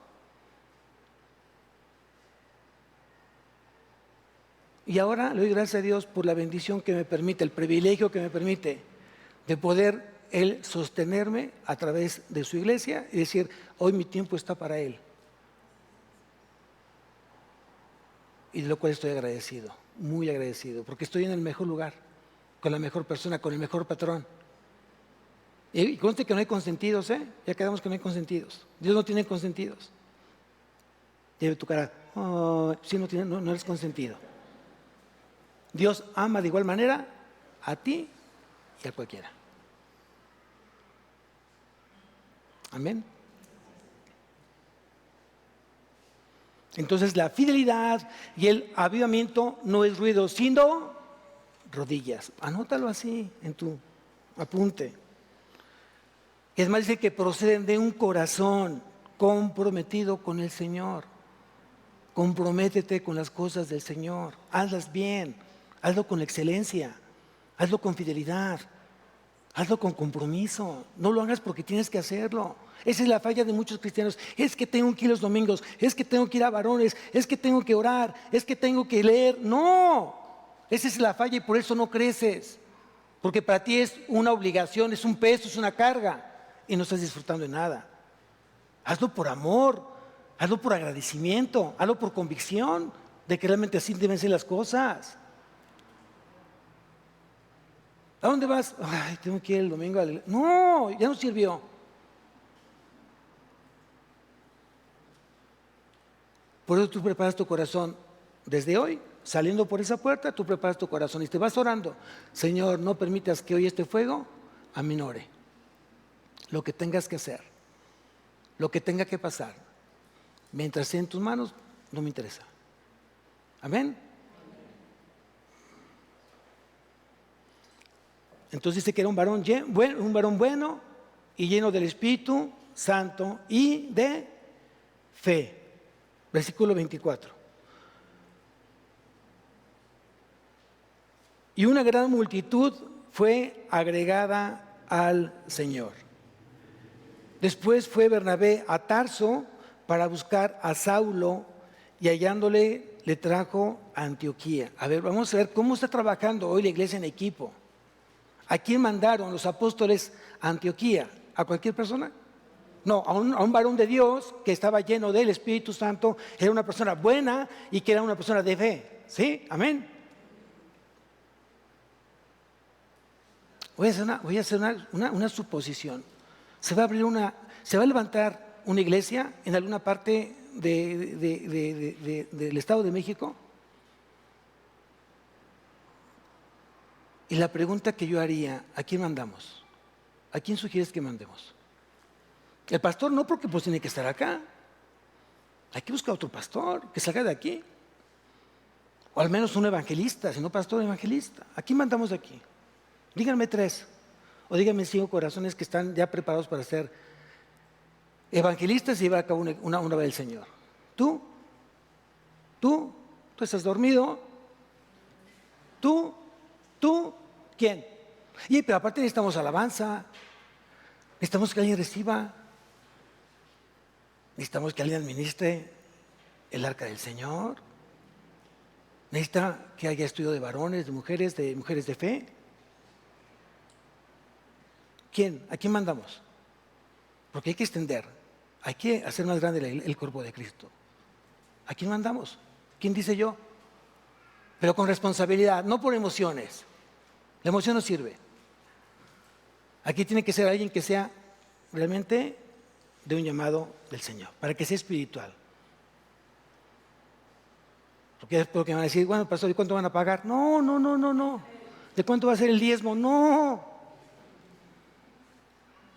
Y ahora le doy gracias a Dios por la bendición que me permite, el privilegio que me permite de poder Él sostenerme a través de su iglesia y decir, hoy mi tiempo está para Él. Y de lo cual estoy agradecido, muy agradecido, porque estoy en el mejor lugar, con la mejor persona, con el mejor patrón. Y conste que no hay consentidos, ¿eh? Ya quedamos que no hay consentidos. Dios no tiene consentidos. Lleve tu cara, oh, sí, no eres consentido. Dios ama de igual manera a ti y a cualquiera. Amén. Entonces la fidelidad y el avivamiento no es ruido, sino rodillas. Anótalo así en tu apunte. Es más, dice que proceden de un corazón comprometido con el Señor. Comprométete con las cosas del Señor. Hazlas bien, hazlo con excelencia, hazlo con fidelidad, hazlo con compromiso. No lo hagas porque tienes que hacerlo. Esa es la falla de muchos cristianos. Es que tengo que ir los domingos, es que tengo que ir a varones, es que tengo que orar, es que tengo que leer. No, esa es la falla y por eso no creces. Porque para ti es una obligación, es un peso, es una carga y no estás disfrutando de nada. Hazlo por amor, hazlo por agradecimiento, hazlo por convicción de que realmente así deben ser las cosas. ¿A dónde vas? Ay, tengo que ir el domingo. No, ya no sirvió. Por eso tú preparas tu corazón desde hoy, saliendo por esa puerta, tú preparas tu corazón y te vas orando. Señor, no permitas que hoy este fuego aminore. Lo que tengas que hacer, lo que tenga que pasar, mientras esté en tus manos, no me interesa. Amén. Entonces dice que era un varón bueno y lleno del Espíritu Santo y de fe. Versículo 24. Y una gran multitud fue agregada al Señor. Después fue Bernabé a Tarso para buscar a Saulo y hallándole le trajo a Antioquía. A ver, vamos a ver cómo está trabajando hoy la iglesia en equipo. ¿A quién mandaron los apóstoles a Antioquía? ¿A cualquier persona? No, a un varón de Dios que estaba lleno del Espíritu Santo, era una persona buena y que era una persona de fe. ¿Sí? Amén. Voy a hacer una suposición. Se va a levantar una iglesia en alguna parte del Estado de México. Y la pregunta que yo haría, ¿a quién mandamos? ¿A quién sugieres que mandemos? El pastor no, porque pues tiene que estar acá. Hay que buscar otro pastor que salga de aquí. O al menos un evangelista, si no pastor, evangelista. ¿A quién mandamos de aquí? Díganme 3. O díganme 5 corazones que están ya preparados para ser evangelistas y llevar a cabo una obra del Señor. ¿Tú estás dormido. ¿Tú? ¿Quién? Y pero aparte necesitamos alabanza. Necesitamos que alguien reciba. Necesitamos que alguien administre el arca del Señor. Necesita que haya estudio de varones, de mujeres de fe. ¿Quién? ¿A quién mandamos? Porque hay que extender, hay que hacer más grande el cuerpo de Cristo. ¿A quién mandamos? ¿Quién dice yo? Pero con responsabilidad, no por emociones. La emoción no sirve. Aquí tiene que ser alguien que sea realmente de un llamado del Señor, para que sea espiritual. Porque van a decir, bueno, pastor, ¿y cuánto van a pagar? No, no, no, no, no. ¿De cuánto va a ser el diezmo? No.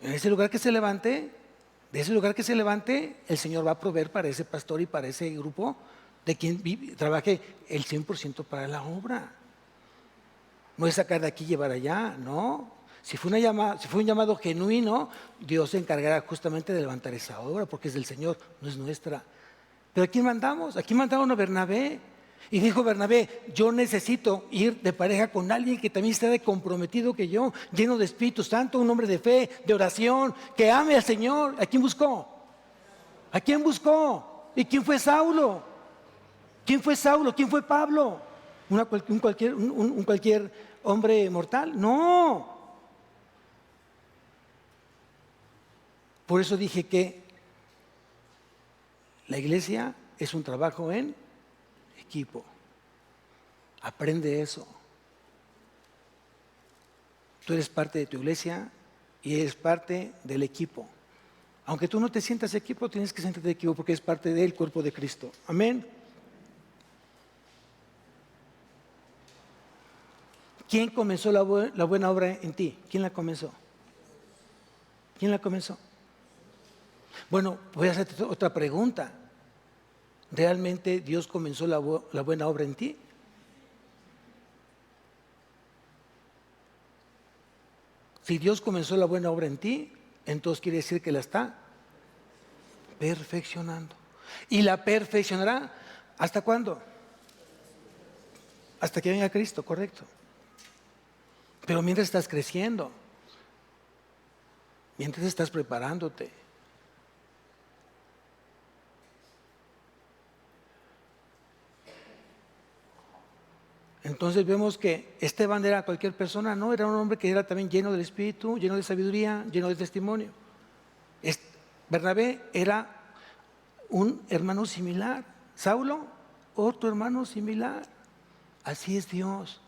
En ese lugar que se levante, de ese lugar que se levante, el Señor va a proveer para ese pastor y para ese grupo de quien trabaje el 100% para la obra. No es sacar de aquí y llevar allá, no. Si fue un llamado genuino, Dios se encargará justamente de levantar esa obra, porque es del Señor, no es nuestra. Pero ¿a quién mandamos? Aquí mandaron a Bernabé. Y dijo Bernabé, yo necesito ir de pareja con alguien que también esté de comprometido que yo, lleno de Espíritu Santo, un hombre de fe, de oración, que ame al Señor. ¿A quién buscó? ¿A quién buscó? ¿Y quién fue Saulo? ¿Quién fue Saulo? ¿Quién fue Pablo? ¿Un cualquier hombre mortal? No. Por eso dije que la iglesia es un trabajo en equipo. Aprende eso. Tú eres parte de tu iglesia y eres parte del equipo. Aunque tú no te sientas equipo, tienes que sentirte equipo porque es parte del cuerpo de Cristo. Amén. ¿Quién comenzó la buena obra en ti? ¿Quién la comenzó? ¿Quién la comenzó? Bueno, voy a hacerte otra pregunta. ¿Realmente Dios comenzó la buena obra en ti? Si Dios comenzó la buena obra en ti, entonces quiere decir que la está perfeccionando. ¿Y la perfeccionará hasta cuándo? Hasta que venga Cristo, correcto. Pero mientras estás creciendo, mientras estás preparándote, entonces vemos que Esteban era cualquier persona, no, era un hombre que era también lleno del Espíritu, lleno de sabiduría, lleno de testimonio. Bernabé era un hermano similar, Saulo, otro hermano similar. Así es Dios,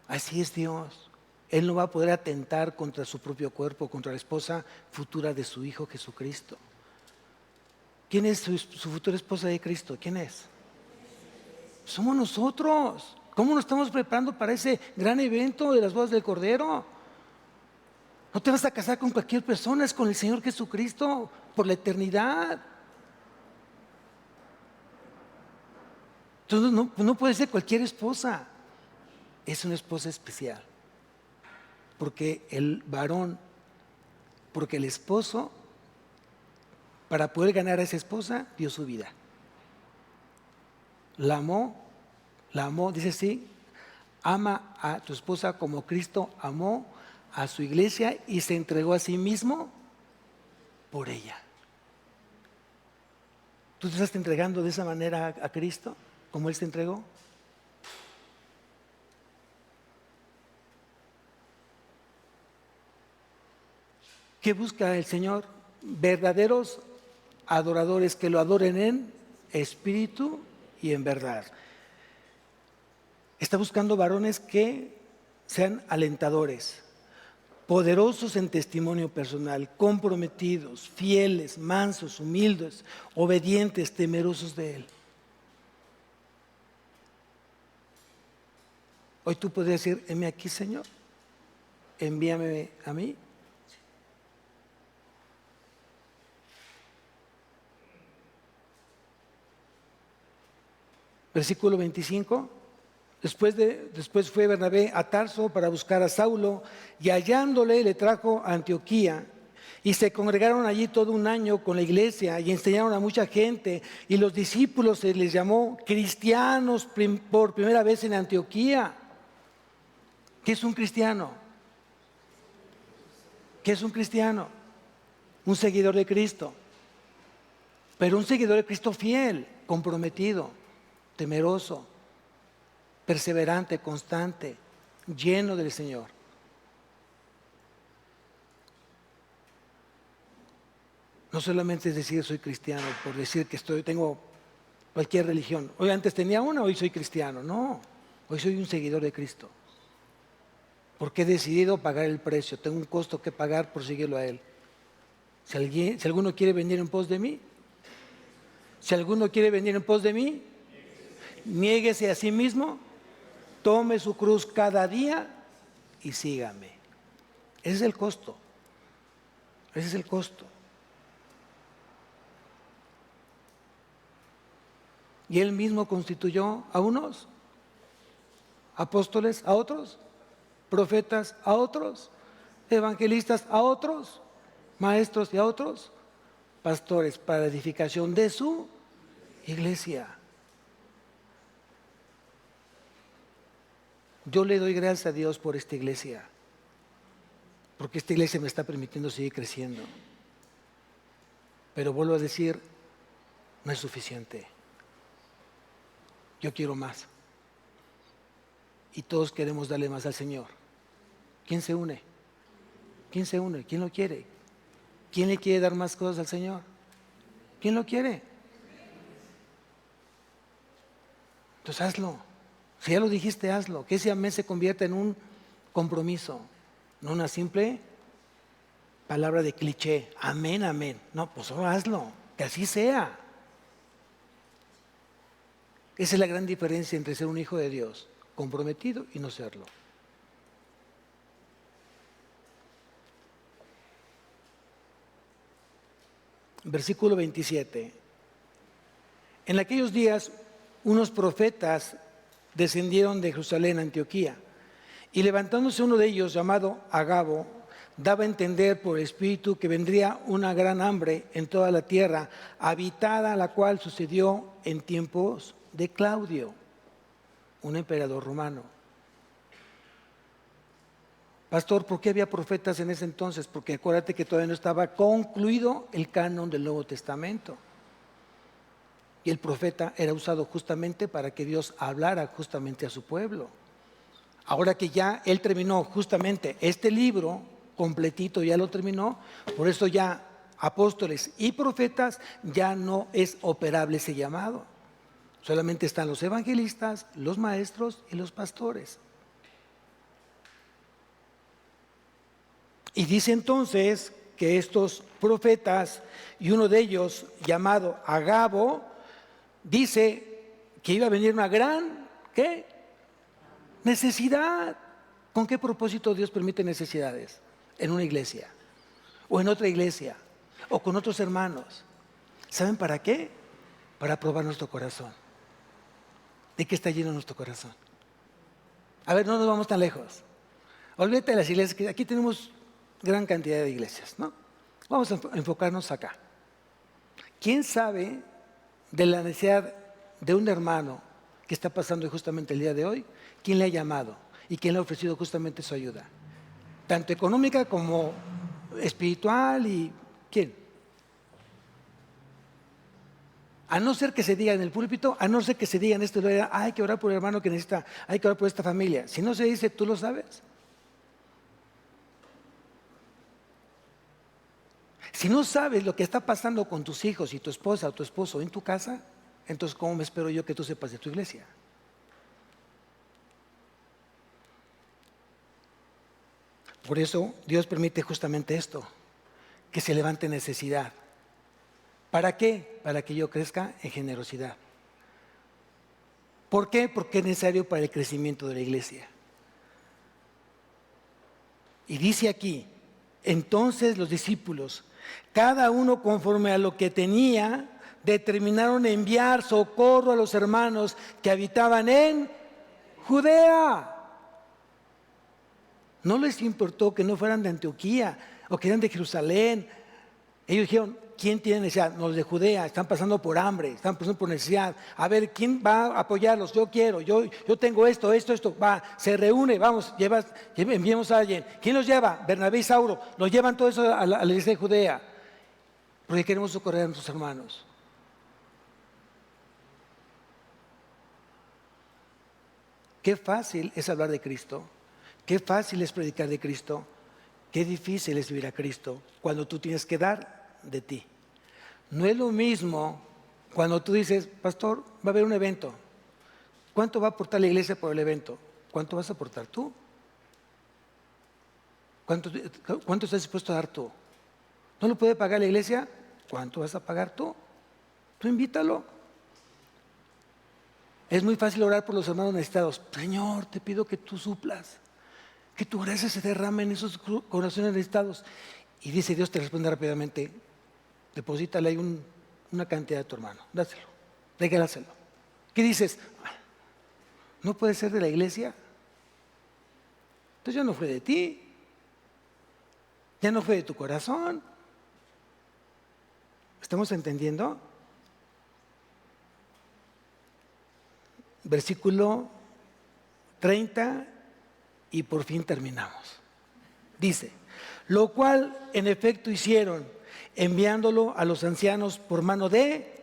así es Dios. Él no va a poder atentar contra su propio cuerpo, contra la esposa futura de su Hijo Jesucristo. ¿Quién es su futura esposa de Cristo? ¿Quién es? Somos nosotros. ¿Cómo nos estamos preparando para ese gran evento de las bodas del Cordero? No te vas a casar con cualquier persona, es con el Señor Jesucristo por la eternidad. Entonces no puede ser cualquier esposa. Es una esposa especial. Porque el varón, porque el esposo, para poder ganar a esa esposa, dio su vida. La amó, dice así, ama a tu esposa como Cristo amó a su iglesia y se entregó a sí mismo por ella. ¿Tú te estás entregando de esa manera a Cristo, como Él se entregó? ¿Qué busca el Señor? Verdaderos adoradores que lo adoren en espíritu y en verdad. Está buscando varones que sean alentadores, poderosos en testimonio personal, comprometidos, fieles, mansos, humildes, obedientes, temerosos de Él. Hoy tú podrías decir, heme aquí, Señor, envíame a mí. Versículo 25. Después fue Bernabé a Tarso para buscar a Saulo y hallándole le trajo a Antioquía. Y se congregaron allí todo un año con la iglesia y enseñaron a mucha gente. Y los discípulos se les llamó cristianos por primera vez en Antioquía. ¿Qué es un cristiano? ¿Qué es un cristiano? Un seguidor de Cristo. Pero un seguidor de Cristo fiel, comprometido, temeroso, perseverante, constante, lleno del Señor. No solamente es decir soy cristiano por decir que tengo cualquier religión. Hoy antes tenía una, hoy soy cristiano. No, hoy soy un seguidor de Cristo. Porque he decidido pagar el precio. Tengo un costo que pagar por seguirlo a Él. Si alguno quiere venir en pos de mí, si alguno quiere venir en pos de mí, niéguese a sí mismo, tome su cruz cada día y sígame. Ese es el costo. Ese es el costo. Y Él mismo constituyó a unos apóstoles, a otros profetas, a otros evangelistas, a otros maestros y a otros pastores para la edificación de su iglesia. Yo le doy gracias a Dios por esta iglesia, porque esta iglesia me está permitiendo seguir creciendo. Pero vuelvo a decir, no es suficiente. Yo quiero más. Y todos queremos darle más al Señor. ¿Quién se une? ¿Quién se une? ¿Quién lo quiere? ¿Quién le quiere dar más cosas al Señor? ¿Quién lo quiere? Entonces hazlo. Si ya lo dijiste, hazlo. Que ese amén se convierta en un compromiso, no una simple palabra de cliché. Amén, amén. No, pues solo hazlo. Que así sea. Esa es la gran diferencia entre ser un hijo de Dios comprometido y no serlo. Versículo 27. En aquellos días unos profetas descendieron de Jerusalén a Antioquía, y levantándose uno de ellos, llamado Agabo, daba a entender por el Espíritu que vendría una gran hambre en toda la tierra, habitada, la cual sucedió en tiempos de Claudio, un emperador romano. Pastor, ¿por qué había profetas en ese entonces? Porque acuérdate que todavía no estaba concluido el canon del Nuevo Testamento. Y el profeta era usado justamente para que Dios hablara justamente a su pueblo. Ahora que ya Él terminó justamente este libro, completito ya lo terminó, por eso ya apóstoles y profetas ya no es operable ese llamado. Solamente están los evangelistas, los maestros y los pastores. Y dice entonces que estos profetas, y uno de ellos llamado Agabo, dice que iba a venir una gran, ¿qué? Necesidad. ¿Con qué propósito Dios permite necesidades? En una iglesia, o en otra iglesia, o con otros hermanos. ¿Saben para qué? Para probar nuestro corazón. ¿De qué está lleno nuestro corazón? A ver, no nos vamos tan lejos. Olvídate de las iglesias, que aquí tenemos gran cantidad de iglesias, ¿no? Vamos a enfocarnos acá. ¿Quién sabe de la necesidad de un hermano que está pasando justamente el día de hoy? ¿Quién le ha llamado y quién le ha ofrecido justamente su ayuda? Tanto económica como espiritual. ¿Y quién? A no ser que se diga en el púlpito, a no ser que se diga en este lugar, hay que orar por el hermano que necesita, hay que orar por esta familia. Si no se dice, ¿tú lo sabes? Si no sabes lo que está pasando con tus hijos y tu esposa o tu esposo en tu casa, entonces ¿cómo me espero yo que tú sepas de tu iglesia? Por eso Dios permite justamente esto, que se levante necesidad. ¿Para qué? Para que yo crezca en generosidad. ¿Por qué? Porque es necesario para el crecimiento de la iglesia. Y dice aquí, entonces los discípulos, cada uno conforme a lo que tenía, determinaron enviar socorro a los hermanos que habitaban en Judea. No les importó que no fueran de Antioquía o que eran de Jerusalén. Ellos dijeron, ¿quién tiene necesidad? Los de Judea, están pasando por hambre, están pasando por necesidad. A ver, ¿quién va a apoyarlos? Yo quiero, yo tengo esto, va, se reúne, vamos, enviemos a alguien. ¿Quién los lleva? Bernabé y Saulo, los llevan todo eso a la iglesia de Judea, porque queremos socorrer a nuestros hermanos. Qué fácil es hablar de Cristo, qué fácil es predicar de Cristo, qué difícil es vivir a Cristo cuando tú tienes que dar de ti. No es lo mismo cuando tú dices, pastor, va a haber un evento. ¿Cuánto va a aportar la iglesia por el evento? ¿Cuánto vas a aportar tú? ¿Cuánto estás dispuesto a dar tú? ¿No lo puede pagar la iglesia? ¿Cuánto vas a pagar tú? Tú invítalo. Es muy fácil orar por los hermanos necesitados. Señor, te pido que tú suplas, que tu gracia se derrame en esos corazones necesitados. Y dice Dios, te responde rápidamente, deposítale ahí una cantidad de tu hermano, dáselo, regálaselo. ¿Qué dices? ¿No puede ser de la iglesia? Entonces ya no fue de ti, ya no fue de tu corazón. ¿Estamos entendiendo? Versículo 30 y por fin terminamos. Dice, lo cual en efecto hicieron, enviándolo a los ancianos por mano de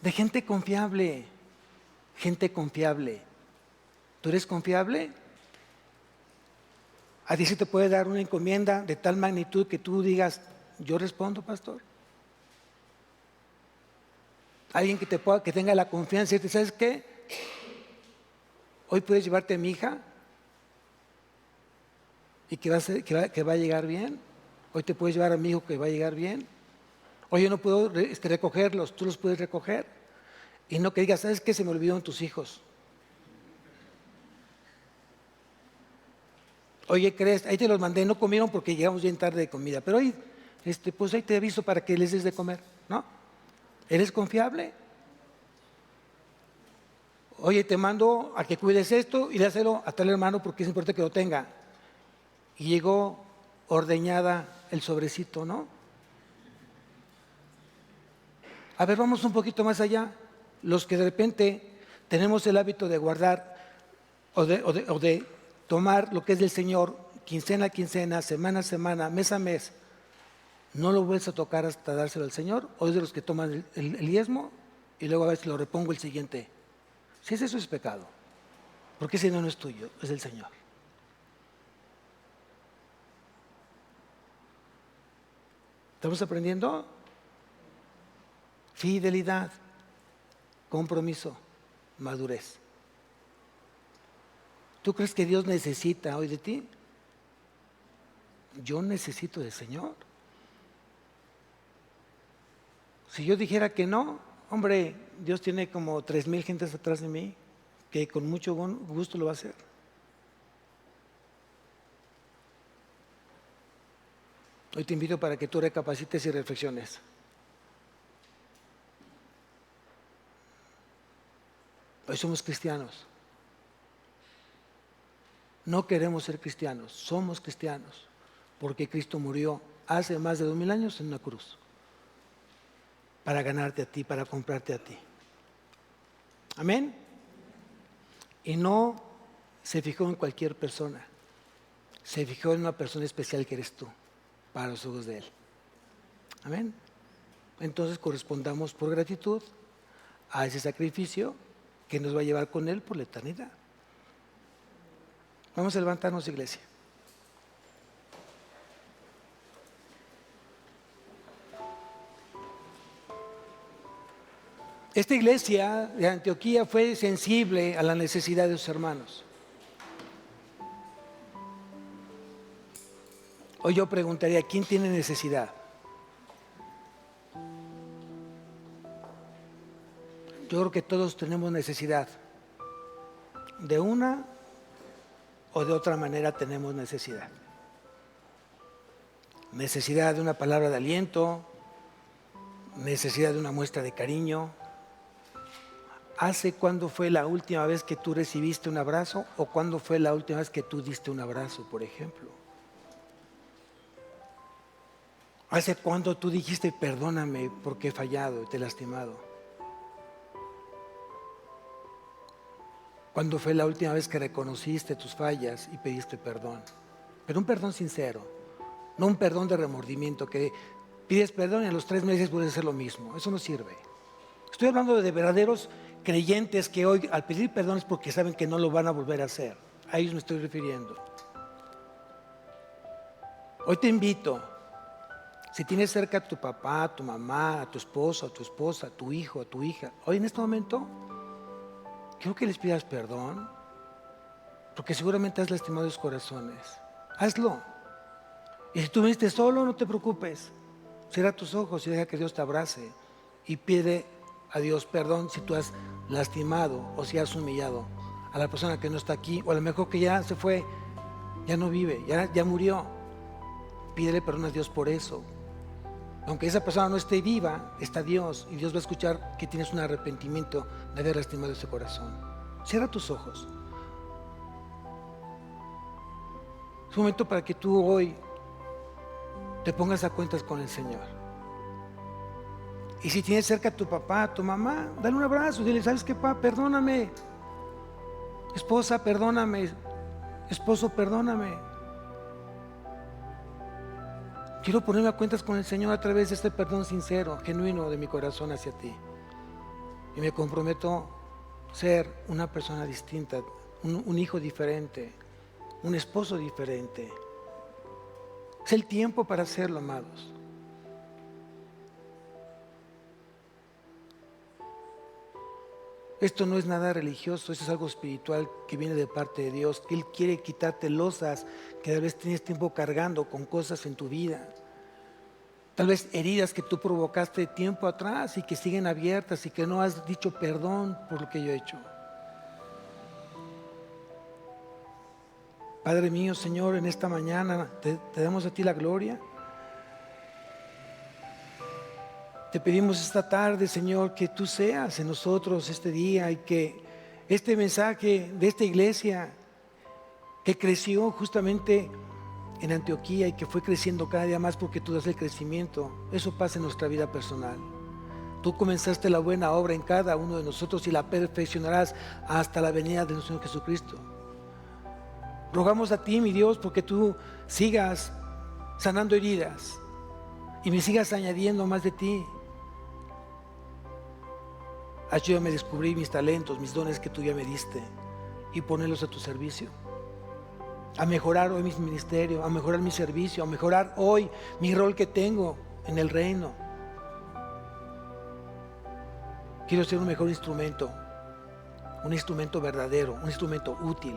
gente confiable, gente confiable. ¿Tú eres confiable? A ti se te puede dar una encomienda de tal magnitud que tú digas, yo respondo, pastor. Alguien que tenga la confianza y decirte, ¿sabes qué? Hoy puedes llevarte a mi hija y que va a llegar bien. Hoy te puedes llevar a mi hijo que va a llegar bien. Hoy yo no puedo recogerlos, tú los puedes recoger. Y no que digas, ¿sabes qué? Se me olvidaron tus hijos. Oye, ¿crees? Ahí te los mandé, no comieron porque llegamos bien tarde de comida. Pero hoy, pues ahí te aviso para que les des de comer, ¿no? ¿Eres confiable? Oye, te mando a que cuides esto y dáselo a tal hermano porque es importante que lo tenga. Y llegó ordeñada el sobrecito, ¿no? A ver, vamos un poquito más allá. Los que de repente tenemos el hábito de guardar o de tomar lo que es del Señor, quincena a quincena, semana a semana, mes a mes, ¿no lo vuelves a tocar hasta dárselo al Señor? ¿O es de los que toman el diezmo y luego a ver si lo repongo el siguiente? Si es eso, es pecado. Porque ese no es tuyo, es del Señor. ¿Estamos aprendiendo? Fidelidad, compromiso, madurez. ¿Tú crees que Dios necesita hoy de ti? Yo necesito del Señor. Si yo dijera que no, hombre, Dios tiene como 3,000 gentes atrás de mí que con mucho gusto lo va a hacer. Hoy te invito para que tú recapacites y reflexiones. Hoy somos cristianos. No queremos ser cristianos, somos cristianos, porque Cristo murió hace más de 2,000 años en una cruz para ganarte a ti, para comprarte a ti. Amén. Y no se fijó en cualquier persona, se fijó en una persona especial que eres tú, para los ojos de Él. Amén. Entonces correspondamos por gratitud a ese sacrificio que nos va a llevar con Él por la eternidad. Vamos a levantarnos, iglesia. Esta iglesia de Antioquía fue sensible a la necesidad de sus hermanos. Hoy yo preguntaría, ¿quién tiene necesidad? Yo creo que todos tenemos necesidad. De una o de otra manera tenemos necesidad. Necesidad de una palabra de aliento, necesidad de una muestra de cariño. ¿Hace cuándo fue la última vez que tú recibiste un abrazo o cuándo fue la última vez que tú diste un abrazo, por ejemplo? ¿Hace cuándo tú dijiste perdóname porque he fallado y te he lastimado? ¿Cuándo fue la última vez que reconociste tus fallas y pediste perdón? Pero un perdón sincero, no un perdón de remordimiento que pides perdón y a los 3 meses puedes hacer lo mismo. Eso no sirve. Estoy hablando de verdaderos creyentes que hoy al pedir perdón es porque saben que no lo van a volver a hacer. A ellos me estoy refiriendo. Hoy te invito, si tienes cerca a tu papá, a tu mamá, a tu esposo, a tu esposa, a tu hijo, a tu hija, hoy en este momento quiero que les pidas perdón, porque seguramente has lastimado sus corazones. Hazlo. Y si tú viniste solo, no te preocupes. Cierra tus ojos y deja que Dios te abrace. Y pide a Dios perdón si tú has lastimado o si has humillado a la persona que no está aquí, o a lo mejor que ya se fue, ya no vive, ya murió. Pídele perdón a Dios por eso. Aunque esa persona no esté viva, está Dios, y Dios va a escuchar que tienes un arrepentimiento de haber lastimado ese corazón. Cierra tus ojos. Es un momento para que tú hoy te pongas a cuentas con el Señor. Y si tienes cerca a tu papá, a tu mamá, dale un abrazo, dile, ¿sabes qué, papá? Perdóname. Esposa, perdóname. Esposo, perdóname. Quiero ponerme a cuentas con el Señor a través de este perdón sincero, genuino de mi corazón hacia ti. Y me comprometo a ser una persona distinta, un hijo diferente, un esposo diferente. Es el tiempo para hacerlo, amados. Esto no es nada religioso, esto es algo espiritual que viene de parte de Dios, que Él quiere quitarte losas que tal vez tienes tiempo cargando con cosas en tu vida. Tal vez heridas que tú provocaste tiempo atrás y que siguen abiertas y que no has dicho perdón por lo que yo he hecho. Padre mío, Señor, en esta mañana te damos a ti la gloria. Te pedimos esta tarde, Señor, que tú seas en nosotros este día y que este mensaje de esta iglesia que creció justamente en Antioquía y que fue creciendo cada día más porque tú das el crecimiento, eso pasa en nuestra vida personal. Tú comenzaste la buena obra en cada uno de nosotros y la perfeccionarás hasta la venida de nuestro Señor Jesucristo. Rogamos a ti, mi Dios, porque tú sigas sanando heridas y me sigas añadiendo más de ti. Ayúdame a descubrir mis talentos, mis dones que tú ya me diste y ponerlos a tu servicio. A mejorar hoy mi ministerio, a mejorar mi servicio, a mejorar hoy mi rol que tengo en el reino. Quiero ser un mejor instrumento, un instrumento verdadero, un instrumento útil,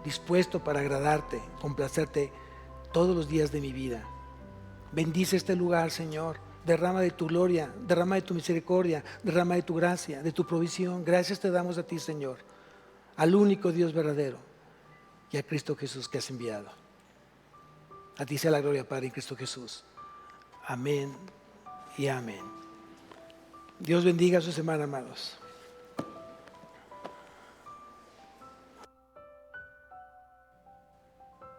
dispuesto para agradarte, complacerte todos los días de mi vida. Bendice este lugar, Señor. Derrama de tu gloria, derrama de tu misericordia, derrama de tu gracia, de tu provisión. Gracias te damos a ti, Señor, al único Dios verdadero y a Cristo Jesús que has enviado. A ti sea la gloria, Padre, en Cristo Jesús. Amén y amén. Dios bendiga su semana, amados.